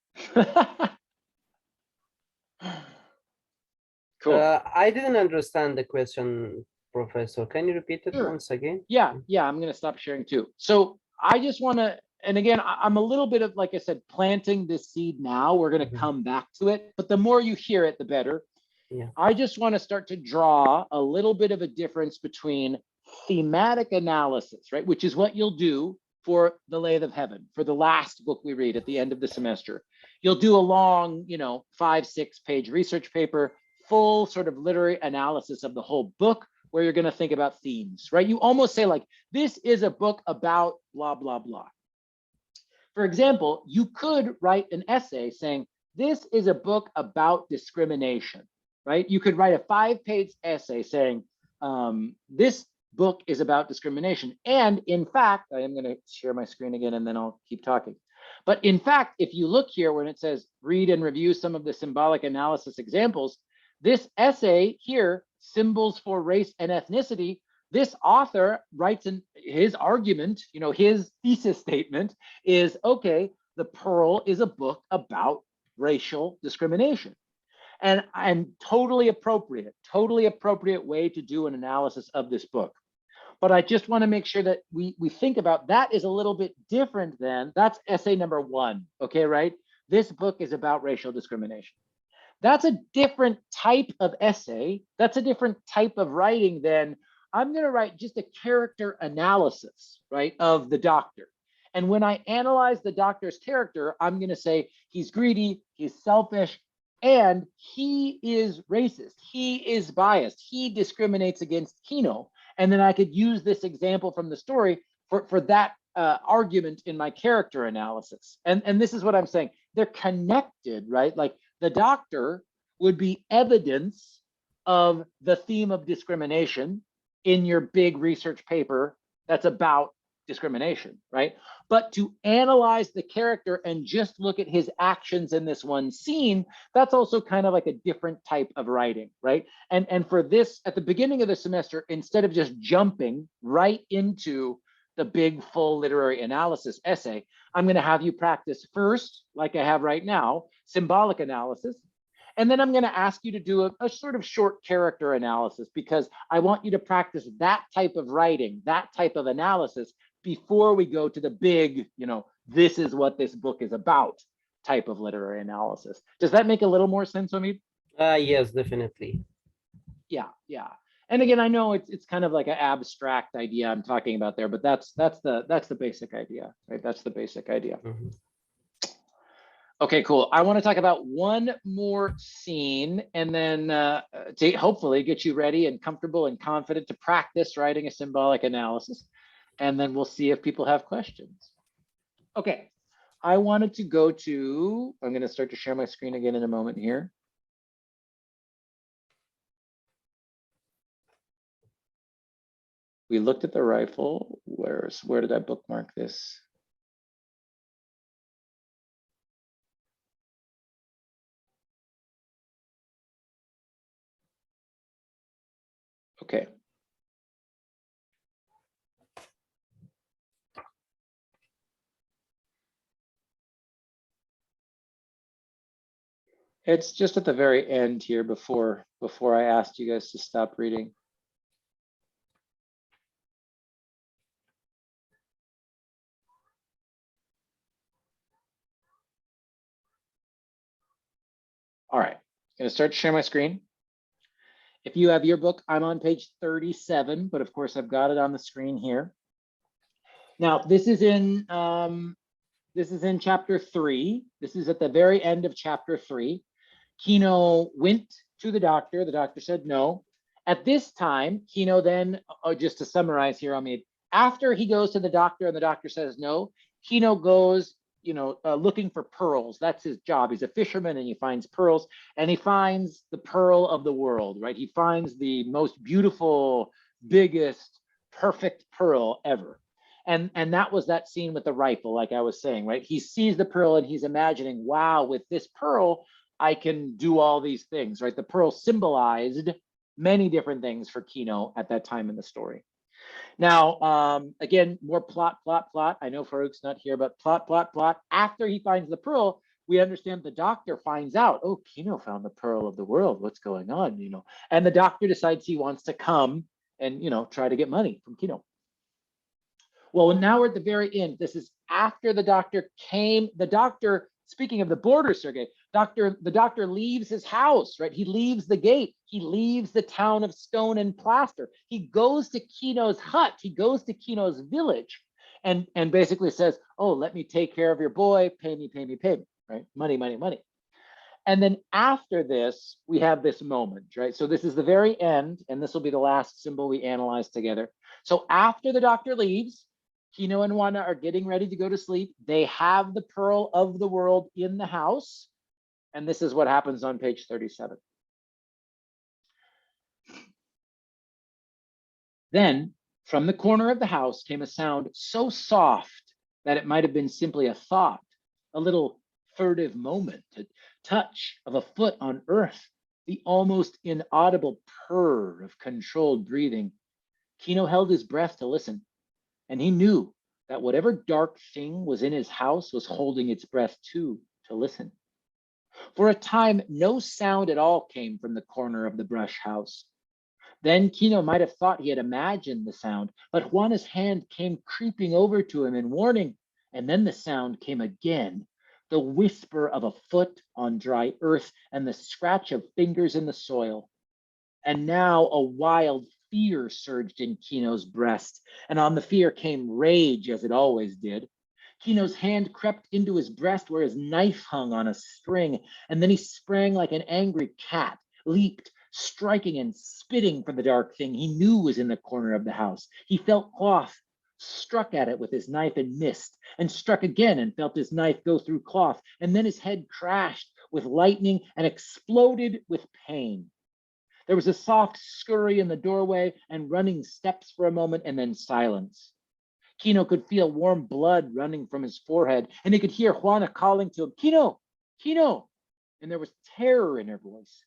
Cool. I didn't understand the question, Professor. Can you repeat it Sure. once again? Yeah, I'm going to stop sharing too. So I just want to, and again, I'm a little bit of, like I said, planting this seed now. We're going to come back to it, but the more you hear it, the better. Yeah. I just want to start to draw a little bit of a difference between thematic analysis, right, which is what you'll do for the Lathe of Heaven, for the last book we read at the end of the semester. You'll do a long, 5-6 page research paper, full sort of literary analysis of the whole book, where you're going to think about themes, right? You almost say like, this is a book about blah, blah, blah. For example, you could write an essay saying, this is a book about discrimination, right? You could write a 5-page essay saying, this book is about discrimination. And in fact, I am going to share my screen again and then I'll keep talking. But in fact, if you look here when it says read and review some of the symbolic analysis examples, this essay here, Symbols for Race and Ethnicity, this author writes in his argument, his thesis statement is, okay, The Pearl is a book about racial discrimination. And totally appropriate way to do an analysis of this book. But I just want to make sure that we think about that is a little bit different than, that's essay number 1, okay, right? This book is about racial discrimination. That's a different type of essay. That's a different type of writing than, I'm going to write just a character analysis, right, of the doctor. And when I analyze the doctor's character, I'm going to say he's greedy, he's selfish, and he is racist. He is biased. He discriminates against Kino. And then I could use this example from the story for that argument in my character analysis. And this is what I'm saying. They're connected, right? Like the doctor would be evidence of the theme of discrimination in your big research paper that's about discrimination, right? But to analyze the character and just look at his actions in this one scene, that's also kind of like a different type of writing, right? And for this, at the beginning of the semester, instead of just jumping right into the big full literary analysis essay, I'm going to have you practice first, like I have right now, symbolic analysis. And then I'm going to ask you to do a sort of short character analysis, because I want you to practice that type of writing, that type of analysis, before we go to the big, this is what this book is about type of literary analysis. Does that make a little more sense, Omid? Yes, definitely. Yeah. And again, I know it's kind of like an abstract idea I'm talking about there, but that's the basic idea, right? That's the basic idea. Mm-hmm. Okay, cool. I want to talk about one more scene and then to hopefully get you ready and comfortable and confident to practice writing a symbolic analysis. And then we'll see if people have questions. Okay, I wanted to go to, I'm going to start to share my screen again in a moment here. We looked at the rifle. Where did I bookmark this? Okay. It's just at the very end here before I asked you guys to stop reading. All right, I'm gonna start to share my screen. If you have your book, I'm on page 37, but of course I've got it on the screen here. Now this is in chapter 3. This is at the very end of chapter 3. Kino went to the doctor. The doctor said no. At this time, Kino then, just to summarize here, After he goes to the doctor and the doctor says no, Kino goes, looking for pearls. That's his job. He's a fisherman and he finds pearls, and he finds the pearl of the world, right? He finds the most beautiful, biggest, perfect pearl ever. And that was that scene with the rifle, like I was saying, right? He sees the pearl and he's imagining, wow, with this pearl, I can do all these things, right? The pearl symbolized many different things for Kino at that time in the story. Now, again, more plot. I know Farouk's not here, but plot. After he finds the pearl, we understand the doctor finds out, oh, Kino found the pearl of the world. What's going on, And the doctor decides he wants to come and, try to get money from Kino. Well, now we're at the very end. This is after the doctor came. The doctor, speaking of the border, Sergey, the doctor leaves his house, right? He leaves the gate. He leaves the town of stone and plaster. He goes to Kino's hut. He goes to Kino's village and basically says, oh, let me take care of your boy. Pay me, right? Money. And then after this, we have this moment, right? So this is the very end, and this will be the last symbol we analyze together. So after the doctor leaves, Kino and Juana are getting ready to go to sleep. They have the pearl of the world in the house. And this is what happens on page 37. Then from the corner of the house came a sound so soft that it might have been simply a thought, a little furtive moment, a touch of a foot on earth, the almost inaudible purr of controlled breathing. Kino held his breath to listen. And he knew that whatever dark thing was in his house was holding its breath too, to listen. For a time, no sound at all came from the corner of the brush house. Then Kino might have thought he had imagined the sound, but Juana's hand came creeping over to him in warning, and then the sound came again, the whisper of a foot on dry earth and the scratch of fingers in the soil. And now a wild fear surged in Kino's breast, and on the fear came rage, as it always did. Kino's hand crept into his breast where his knife hung on a string, and then he sprang like an angry cat, leaped, striking and spitting for the dark thing he knew was in the corner of the house. He felt cloth, struck at it with his knife and missed, and struck again and felt his knife go through cloth, and then his head crashed with lightning and exploded with pain. There was a soft scurry in the doorway and running steps for a moment, and then silence. Kino could feel warm blood running from his forehead, and he could hear Juana calling to him, Kino, Kino, and there was terror in her voice.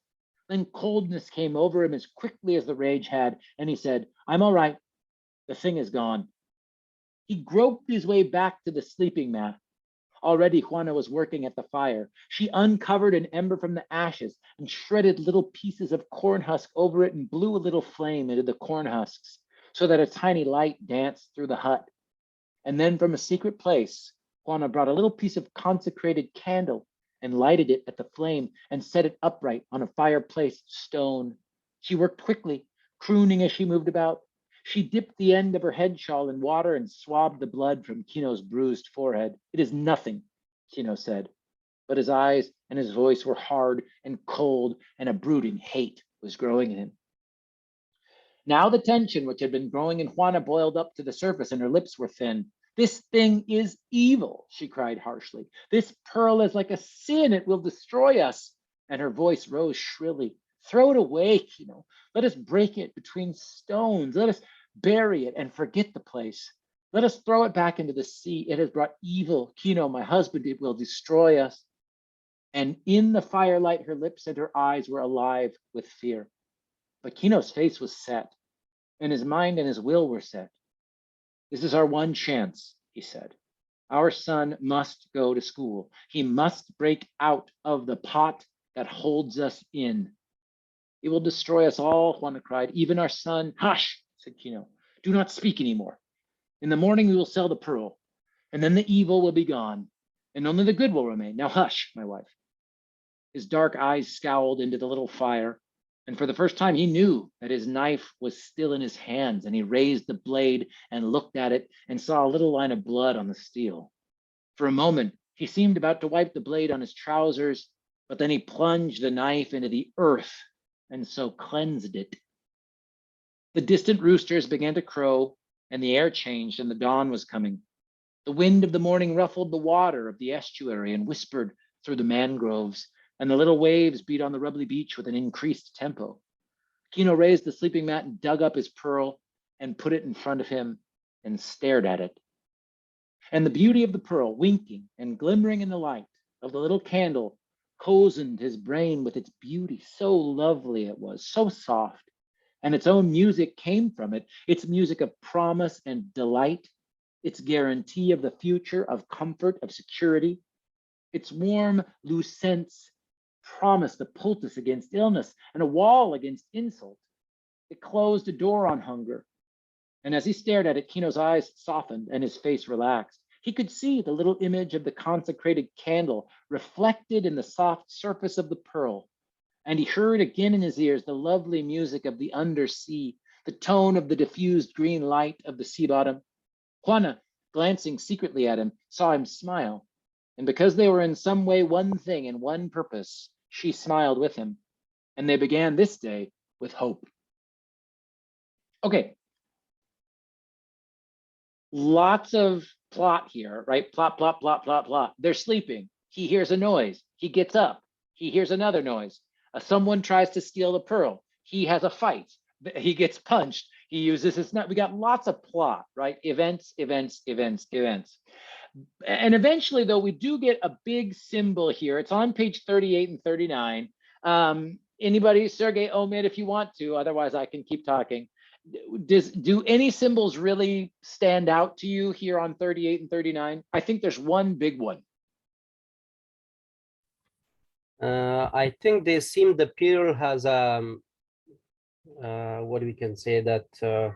Then coldness came over him as quickly as the rage had, and he said, I'm all right. The thing is gone. He groped his way back to the sleeping mat. Already Juana was working at the fire. She uncovered an ember from the ashes and shredded little pieces of corn husk over it and blew a little flame into the corn husks so that a tiny light danced through the hut. And then from a secret place, Juana brought a little piece of consecrated candle and lighted it at the flame and set it upright on a fireplace stone. She worked quickly, crooning as she moved about. She dipped the end of her head shawl in water and swabbed the blood from Kino's bruised forehead. It is nothing, Kino said, but his eyes and his voice were hard and cold, and a brooding hate was growing in him. Now the tension which had been growing in Juana boiled up to the surface and her lips were thin. This thing is evil, she cried harshly. This pearl is like a sin, it will destroy us. And her voice rose shrilly. Throw it away, Kino. Let us break it between stones. Let us bury it and forget the place. Let us throw it back into the sea. It has brought evil. Kino, my husband, it will destroy us. And in the firelight, her lips and her eyes were alive with fear. But Kino's face was set, and his mind and his will were set. This is our one chance, he said. Our son must go to school. He must break out of the pot that holds us in. It will destroy us all, Juana cried, even our son. Hush, said Kino. Do not speak anymore. In the morning we will sell the pearl, and then the evil will be gone, and only the good will remain. Now hush, my wife. His dark eyes scowled into the little fire, and for the first time he knew that his knife was still in his hands, and he raised the blade and looked at it and saw a little line of blood on the steel. For a moment, he seemed about to wipe the blade on his trousers, but then he plunged the knife into the earth and so cleansed it. The distant roosters began to crow, and the air changed and the dawn was coming. The wind of the morning ruffled the water of the estuary and whispered through the mangroves, and the little waves beat on the rubbly beach with an increased tempo. Kino raised the sleeping mat and dug up his pearl and put it in front of him and stared at it. And the beauty of the pearl, winking and glimmering in the light of the little candle, cozened his brain with its beauty. So lovely it was, so soft. And its own music came from it, its music of promise and delight, its guarantee of the future, of comfort, of security. Its warm lucence promised a poultice against illness and a wall against insult. It closed a door on hunger. And as he stared at it, Kino's eyes softened and his face relaxed. He could see the little image of the consecrated candle reflected in the soft surface of the pearl. And he heard again in his ears the lovely music of the undersea, the tone of the diffused green light of the sea bottom. Juana, glancing secretly at him, saw him smile. And because they were in some way one thing and one purpose, she smiled with him. And they began this day with hope. Okay. Lots of plot here, right? Plot, plot, plot, plot, plot. They're sleeping. He hears a noise. He gets up. He hears another noise. Someone tries to steal the pearl. He has a fight. He gets punched. He uses his nut. We got lots of plot, right? Events, events, events, events. And eventually, though, we do get a big symbol here. It's on page 38 and 39. Anybody, Sergey, omit if you want to. Otherwise, I can keep talking. Do any symbols really stand out to you here on 38 and 39? I think there's one big one. I think they seem the pearl has what we can say that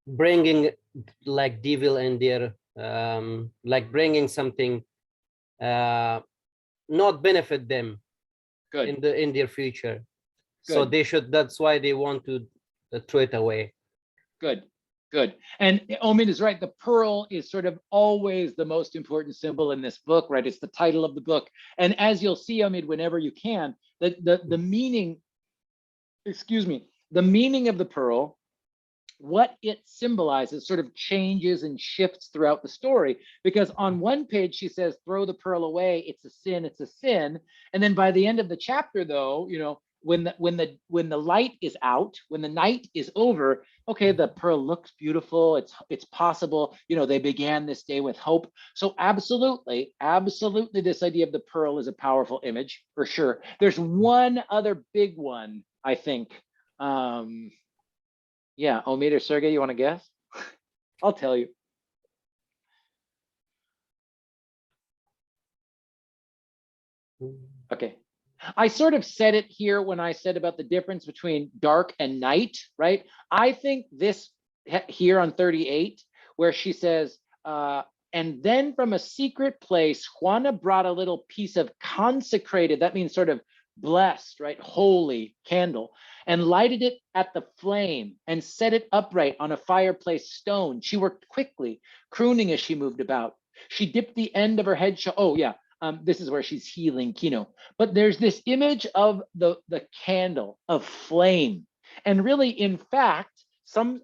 bringing like devil in there, like bringing something not benefit them Good. in their future. Good. So they should. That's why they want to throw it away. Good. Good. And Omid is right. The pearl is sort of always the most important symbol in this book, right? It's the title of the book. And as you'll see, Omid, whenever you can, the meaning, excuse me, the meaning of the pearl, what it symbolizes sort of changes and shifts throughout the story. Because on one page, she says, throw the pearl away. It's a sin. It's a sin. And then by the end of the chapter, though, you know, when the light is out, when the night is over, okay, the pearl looks beautiful. It's possible, you know, they began this day with hope. So absolutely, this idea of the pearl is a powerful image for sure. There's one other big one, I think. Yeah, Omid or Sergey, you want to guess? I'll tell you. Okay. I sort of said it here when I said about the difference between dark and night, right? I think this here on 38, where she says, and then from a secret place, Juana brought a little piece of consecrated, that means sort of blessed, right? Holy candle, and lighted it at the flame and set it upright on a fireplace stone. She worked quickly, crooning as she moved about. She dipped the end of her head. Oh, yeah. This is where she's healing Kino. But there's this image of the candle of flame. And really, in fact,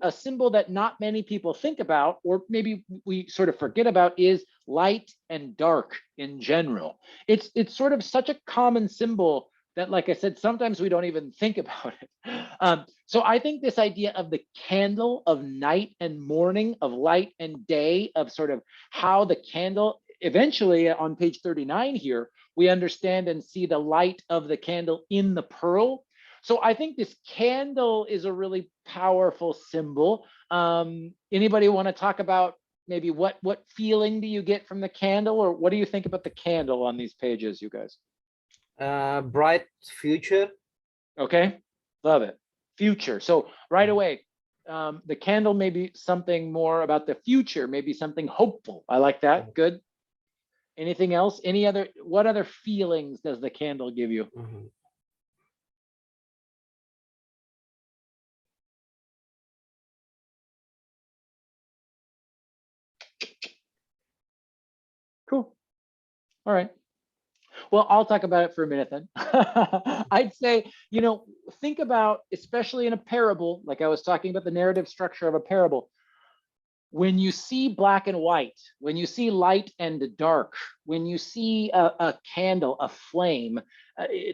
a symbol that not many people think about, or maybe we sort of forget about, is light and dark in general. It's sort of such a common symbol that, like I said, sometimes we don't even think about it. So I think this idea of the candle of night and morning, of light and day, of sort of how the candle, eventually on page 39 here, we understand and see the light of the candle in the pearl. So I think this candle is a really powerful symbol. Anybody want to talk about maybe what feeling do you get from the candle, or what do you think about the candle on these pages, you guys? Bright future. Okay, love it. Future. So right away, the candle may be something more about the future, maybe something hopeful. I like that. Good. Anything else? What other feelings does the candle give you? Mm-hmm. Cool. All right. Well, I'll talk about it for a minute then. I'd say, think about, especially in a parable, like I was talking about the narrative structure of a parable, when you see black and white, when you see light and dark, when you see a candle, a flame,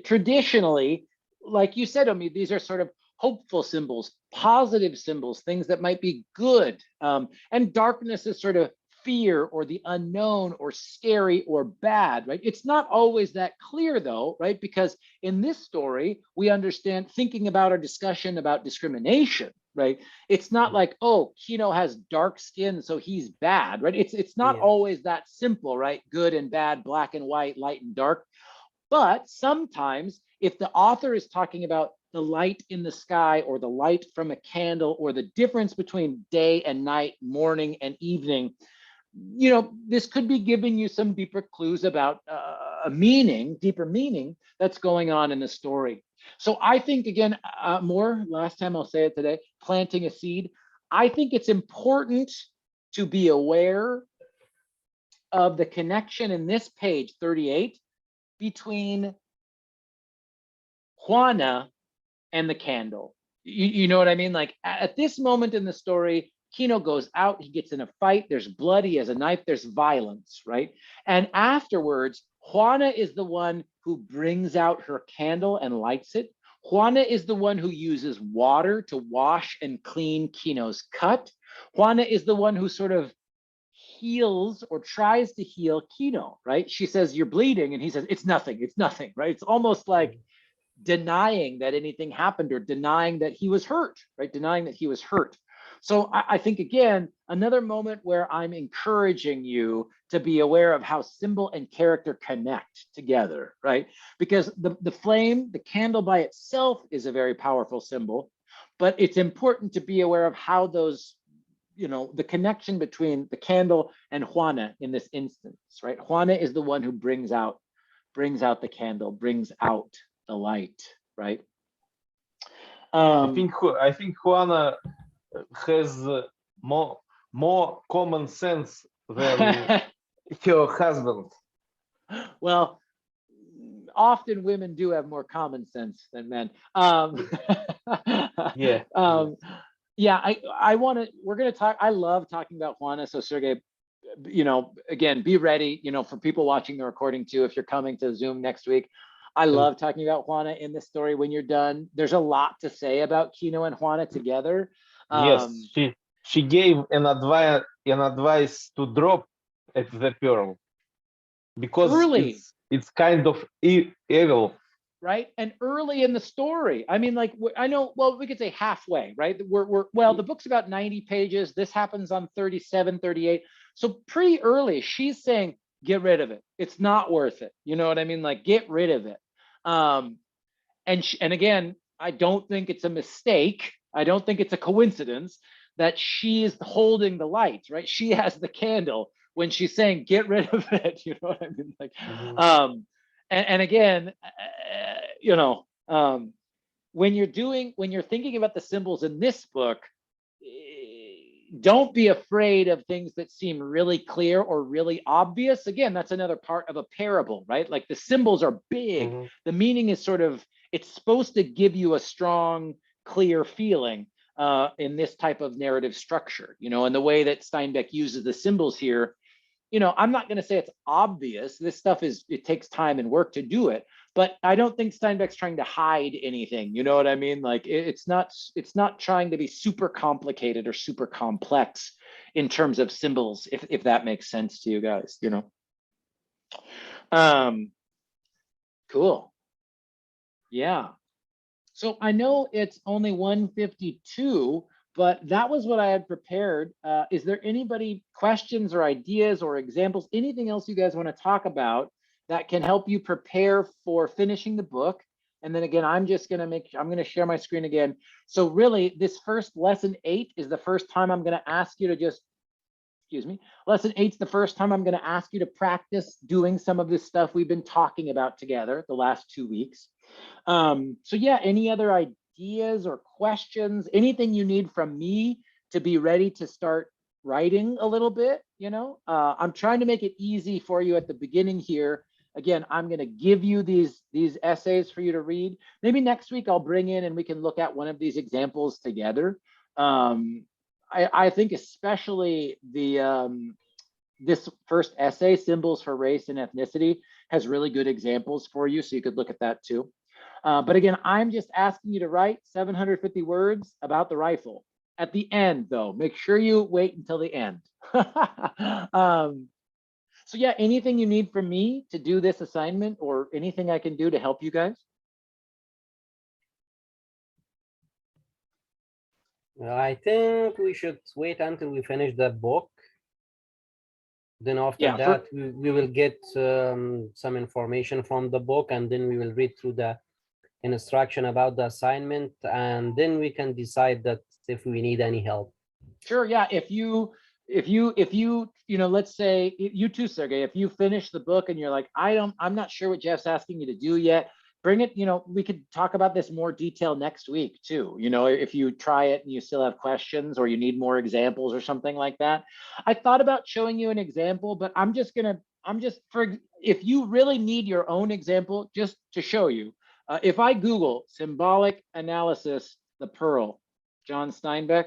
traditionally, like you said, Omi, these are sort of hopeful symbols, positive symbols, things that might be good. And darkness is sort of fear or the unknown or scary or bad, right? It's not always that clear though, right? Because in this story, we understand, thinking about our discussion about discrimination, right? It's not like, oh, Kino has dark skin, so he's bad, right? It's not always that simple, right? Good and bad, black and white, light and dark. But sometimes if the author is talking about the light in the sky or the light from a candle or the difference between day and night, morning and evening, this could be giving you some deeper clues about a meaning, deeper meaning that's going on in the story. So I think, again, last time I'll say it today, planting a seed. I think it's important to be aware of the connection in this page 38 between Juana and the candle. You know what I mean? Like at this moment in the story, Kino goes out, he gets in a fight, there's blood, he has a knife, there's violence, right? And afterwards, Juana is the one who brings out her candle and lights it. Juana is the one who uses water to wash and clean Kino's cut. Juana is the one who sort of heals or tries to heal Kino, right? She says, "You're bleeding," and he says, it's nothing, right? It's almost like denying that anything happened or denying that he was hurt, right? Denying that he was hurt. So I think, again, another moment where I'm encouraging you to be aware of how symbol and character connect together, right? Because the flame, the candle by itself is a very powerful symbol, but it's important to be aware of how those, the connection between the candle and Juana in this instance, right? Juana is the one who brings out the candle, brings out the light, right? I think Juana has more common sense than her husband. Well, often women do have more common sense than men. Yeah. We're going to talk. I love talking about Juana. So Sergey, again, be ready, for people watching the recording too, if you're coming to Zoom next week. I love talking about Juana in this story. When you're done, there's a lot to say about Kino and Juana together. Yes, she gave an advice to drop at the pearl because it's kind of evil, right? And early in the story, I mean, like, I know, well, we could say halfway, right? The book's about 90 pages. This happens on 37, 38. So pretty early, she's saying, get rid of it. It's not worth it. You know what I mean? Like, get rid of it. And again, I don't think it's a mistake. I don't think it's a coincidence that she is holding the light, right? She has the candle when she's saying, get rid of it. You know what I mean? Like, and again, when you're thinking about the symbols in this book, don't be afraid of things that seem really clear or really obvious. Again, that's another part of a parable, right? Like the symbols are big. The meaning is it's supposed to give you a strong, clear feeling in this type of narrative structure, and the way that Steinbeck uses the symbols here. I'm not going to say it's obvious. This stuff it takes time and work to do it, but I don't think Steinbeck's trying to hide anything. You know what I mean? Like it's not trying to be super complicated or super complex in terms of symbols, if that makes sense to you guys, Cool. Yeah. So I know it's only 1:52, but that was what I had prepared. Is there anybody questions or ideas or examples, anything else you guys want to talk about that can help you prepare for finishing the book? And then again, I'm going to share my screen again. So really this first lesson 8 is the first time I'm going to ask you to lesson 8 is the first time I'm going to ask you to practice doing some of this stuff we've been talking about together the last 2 weeks. So yeah, any other ideas or questions, anything you need from me to be ready to start writing a little bit, I'm trying to make it easy for you at the beginning here. Again, I'm going to give you these essays for you to read. Maybe next week I'll bring in and we can look at one of these examples together. I think especially this first essay, Symbols for Race and Ethnicity, has really good examples for you, so you could look at that too. But again, I'm just asking you to write 750 words about the rifle. At the end, though, make sure you wait until the end. So yeah, anything you need from me to do this assignment or anything I can do to help you guys? I think we should wait until we finish that book. Then after Yeah, that, we will get some information from the book, and then we will read through the instruction about the assignment, and then we can decide that if we need any help. Sure, yeah. If you let's say you too, Sergey, if you finish the book and you're like, I'm not sure what Jeff's asking me to do yet, bring it, we could talk about this more detail next week too. If you try it and you still have questions or you need more examples or something like that. I thought about showing you an example, but if you really need your own example, just to show you, if I Google symbolic analysis, the Pearl, John Steinbeck,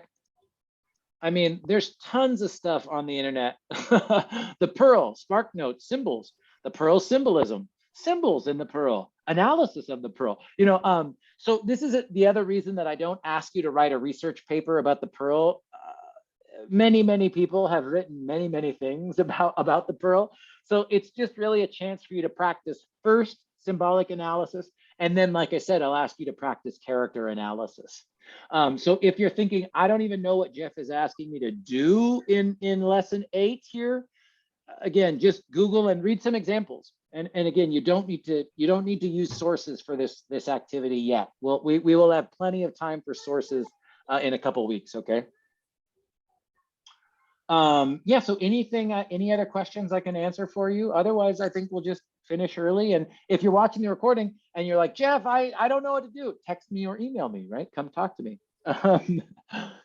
I mean, there's tons of stuff on the internet. The Pearl, Spark Notes, symbols, the Pearl symbolism, symbols in the Pearl, analysis of the Pearl. So this is the other reason that I don't ask you to write a research paper about the Pearl. Many people have written many things about the Pearl. So it's just really a chance for you to practice first symbolic analysis. And then, like I said, I'll ask you to practice character analysis. So if you're thinking, I don't even know what Jeff is asking me to do in lesson 8 here, again, just Google and read some examples. And again, you don't need to use sources for this activity yet. Well, we will have plenty of time for sources in a couple weeks. Okay. Yeah, so any other questions I can answer for you? Otherwise, I think we'll just finish early. And if you're watching the recording and you're like, Jeff, I don't know what to do, text me or email me, right? Come talk to me.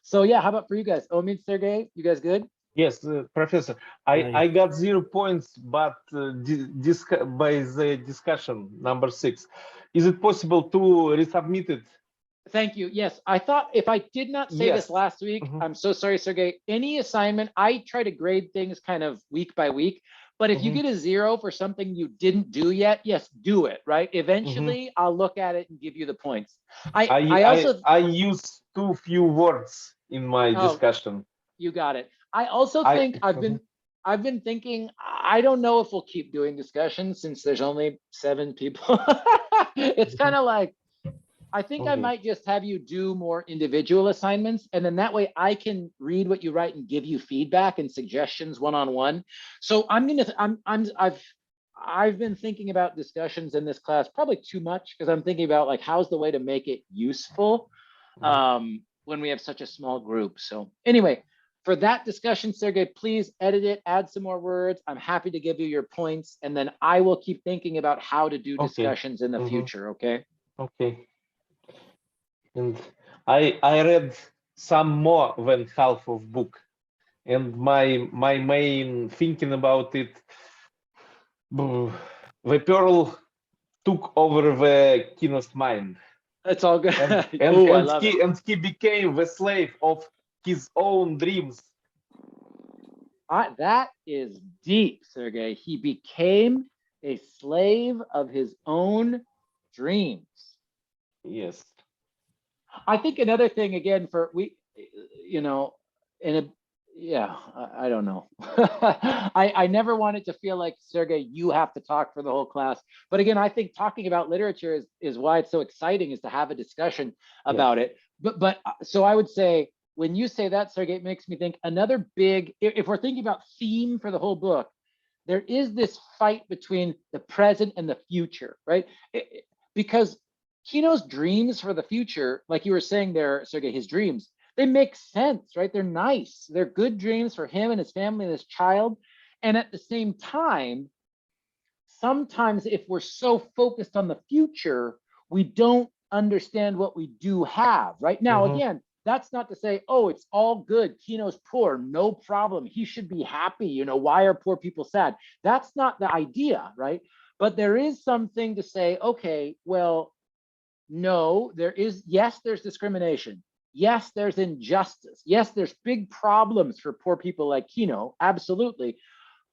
So yeah, how about for you guys? Omid, Sergey, you guys good? Yes, Professor, I got 0 points, but by the discussion number 6, is it possible to resubmit it? Thank you. Yes, I thought if I did not say this last week, I'm so sorry, Sergey. Any assignment, I try to grade things kind of week by week. But if you get a 0 for something you didn't do yet, yes, do it, right? Eventually, I'll look at it and give you the points. I use too few words in my discussion. You got it. I also think I've been thinking, I don't know if we'll keep doing discussions since there's only 7 people. It's kind of like, I think I might just have you do more individual assignments, and then that way I can read what you write and give you feedback and suggestions one-on-one. So I've been thinking about discussions in this class probably too much, because I'm thinking about like, how's the way to make it useful when we have such a small group. So anyway, for that discussion, Sergey, please edit it, add some more words. I'm happy to give you your points, and then I will keep thinking about how to do discussions in the future. Okay. Okay. And I read some more than half of book, and my main thinking about it, the Pearl took over the Kino's mind. It's all good. And he became the slave of his own dreams. That is deep, Sergey. He became a slave of his own dreams. Yes. I think another thing, again, I don't know. I never wanted to feel like, Sergey, you have to talk for the whole class. But again, I think talking about literature is why it's so exciting, is to have a discussion about it. But so I would say, when you say that, Sergey, it makes me think another big, if we're thinking about theme for the whole book, there is this fight between the present and the future, right? Because Kino's dreams for the future, like you were saying there, Sergey, his dreams, they make sense, right? They're nice. They're good dreams for him and his family and his child. And at the same time, sometimes if we're so focused on the future, we don't understand what we do have, right? Now, again, that's not to say, oh, it's all good. Kino's poor, no problem. He should be happy. Why are poor people sad? That's not the idea, right? But there is something to say, okay, well, no, yes, there's discrimination. Yes, there's injustice. Yes, there's big problems for poor people like Kino, absolutely.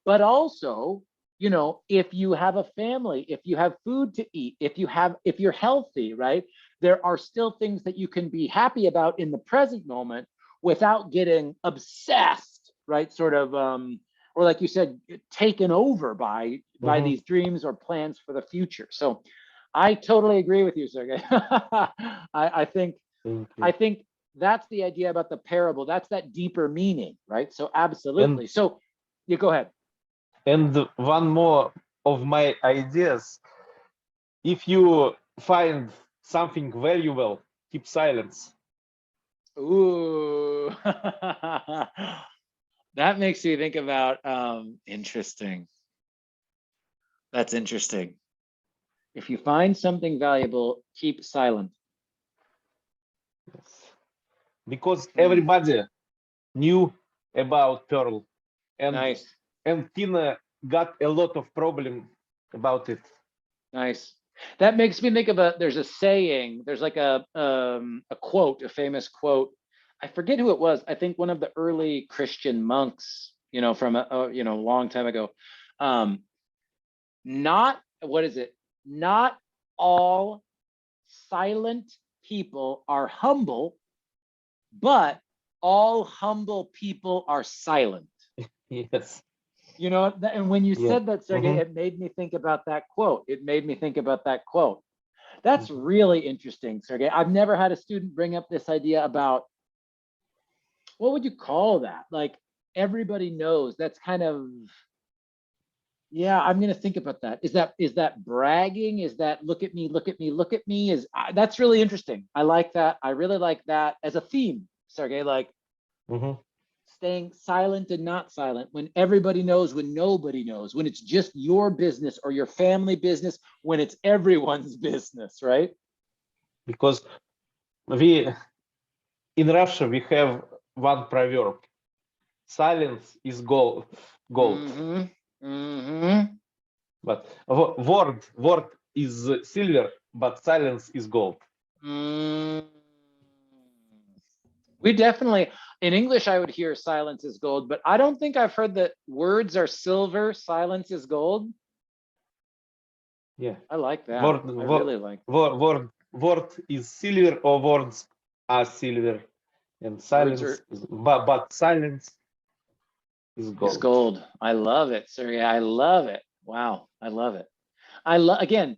But also, you know, if you have a family, if you have food to eat, if you're healthy, right? There are still things that you can be happy about in the present moment without getting obsessed, right? Sort of, or like you said, taken over by these dreams or plans for the future. So I totally agree with you, Sergey. I think that's the idea about the parable. That's that deeper meaning, right? So absolutely. So you go ahead. And one more of my ideas: if you find something valuable, keep silence. Ooh, that makes me think about interesting. That's interesting. If you find something valuable, keep silent. Yes. Because everybody knew about Pearl, and Nice. and Tina got a lot of problem about it. Nice. That makes me think of there's a saying, there's like a quote, a famous quote. I forget who it was. I think one of the early Christian monks, you know, from a long time ago. What is it? Not all silent people are humble, but all humble people are silent. Yes. You know, and when you said that, Sergey, Mhm. it made me think about that quote. That's really interesting, Sergey. I've never had a student bring up this idea about, what would you call that? Like, everybody knows. That's kind of, yeah, I'm going to think about that. Is that bragging? Is that look at me, look at me, look at me? That's really interesting. I like that. I really like that as a theme, Sergey, like staying silent and not silent when everybody knows, when nobody knows, when it's just your business or your family business, when it's everyone's business, right? Because in Russia, we have one proverb: silence is gold. But word is silver, but silence is gold. We definitely, in English, I would hear silence is gold, but I don't think I've heard that words are silver, silence is gold. Yeah. I like that. I really like that. Word is silver, or words are silver, and silence but silence is gold. Is gold. I love it, Sergey. I love it. Wow, I love it. Again,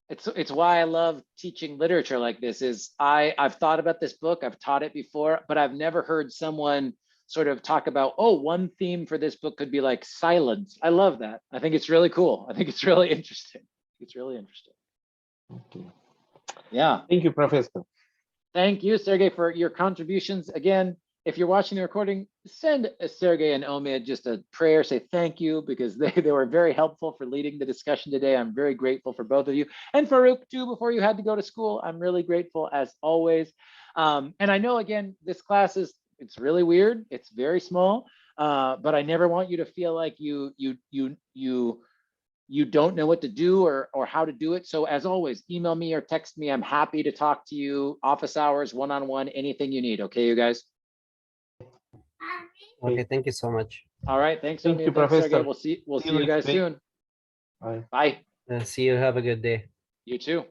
it's why I love teaching literature like this. Is I've thought about this book, I've taught it before, but I've never heard someone sort of talk about, oh, one theme for this book could be like silence. I love that. I think it's really cool. I think it's really interesting. It's really interesting. Okay. Yeah. Thank you, Professor. Thank you, Sergey, for your contributions. Again, if you're watching the recording, send Sergey and Omid just a prayer, say thank you, because they were very helpful for leading the discussion today. I'm very grateful for both of you. And Farouk, too, before you had to go to school, I'm really grateful as always. And I know, again, this class it's really weird. It's very small, but I never want you to feel like you don't know what to do or how to do it. So as always, email me or text me. I'm happy to talk to you, office hours, one-on-one, anything you need. Okay, you guys? Okay, thank you so much. All right, thanks, Thank you, thanks, Sergey. Professor. We'll see you guys soon. Bye. Bye. See you. Have a good day. You too.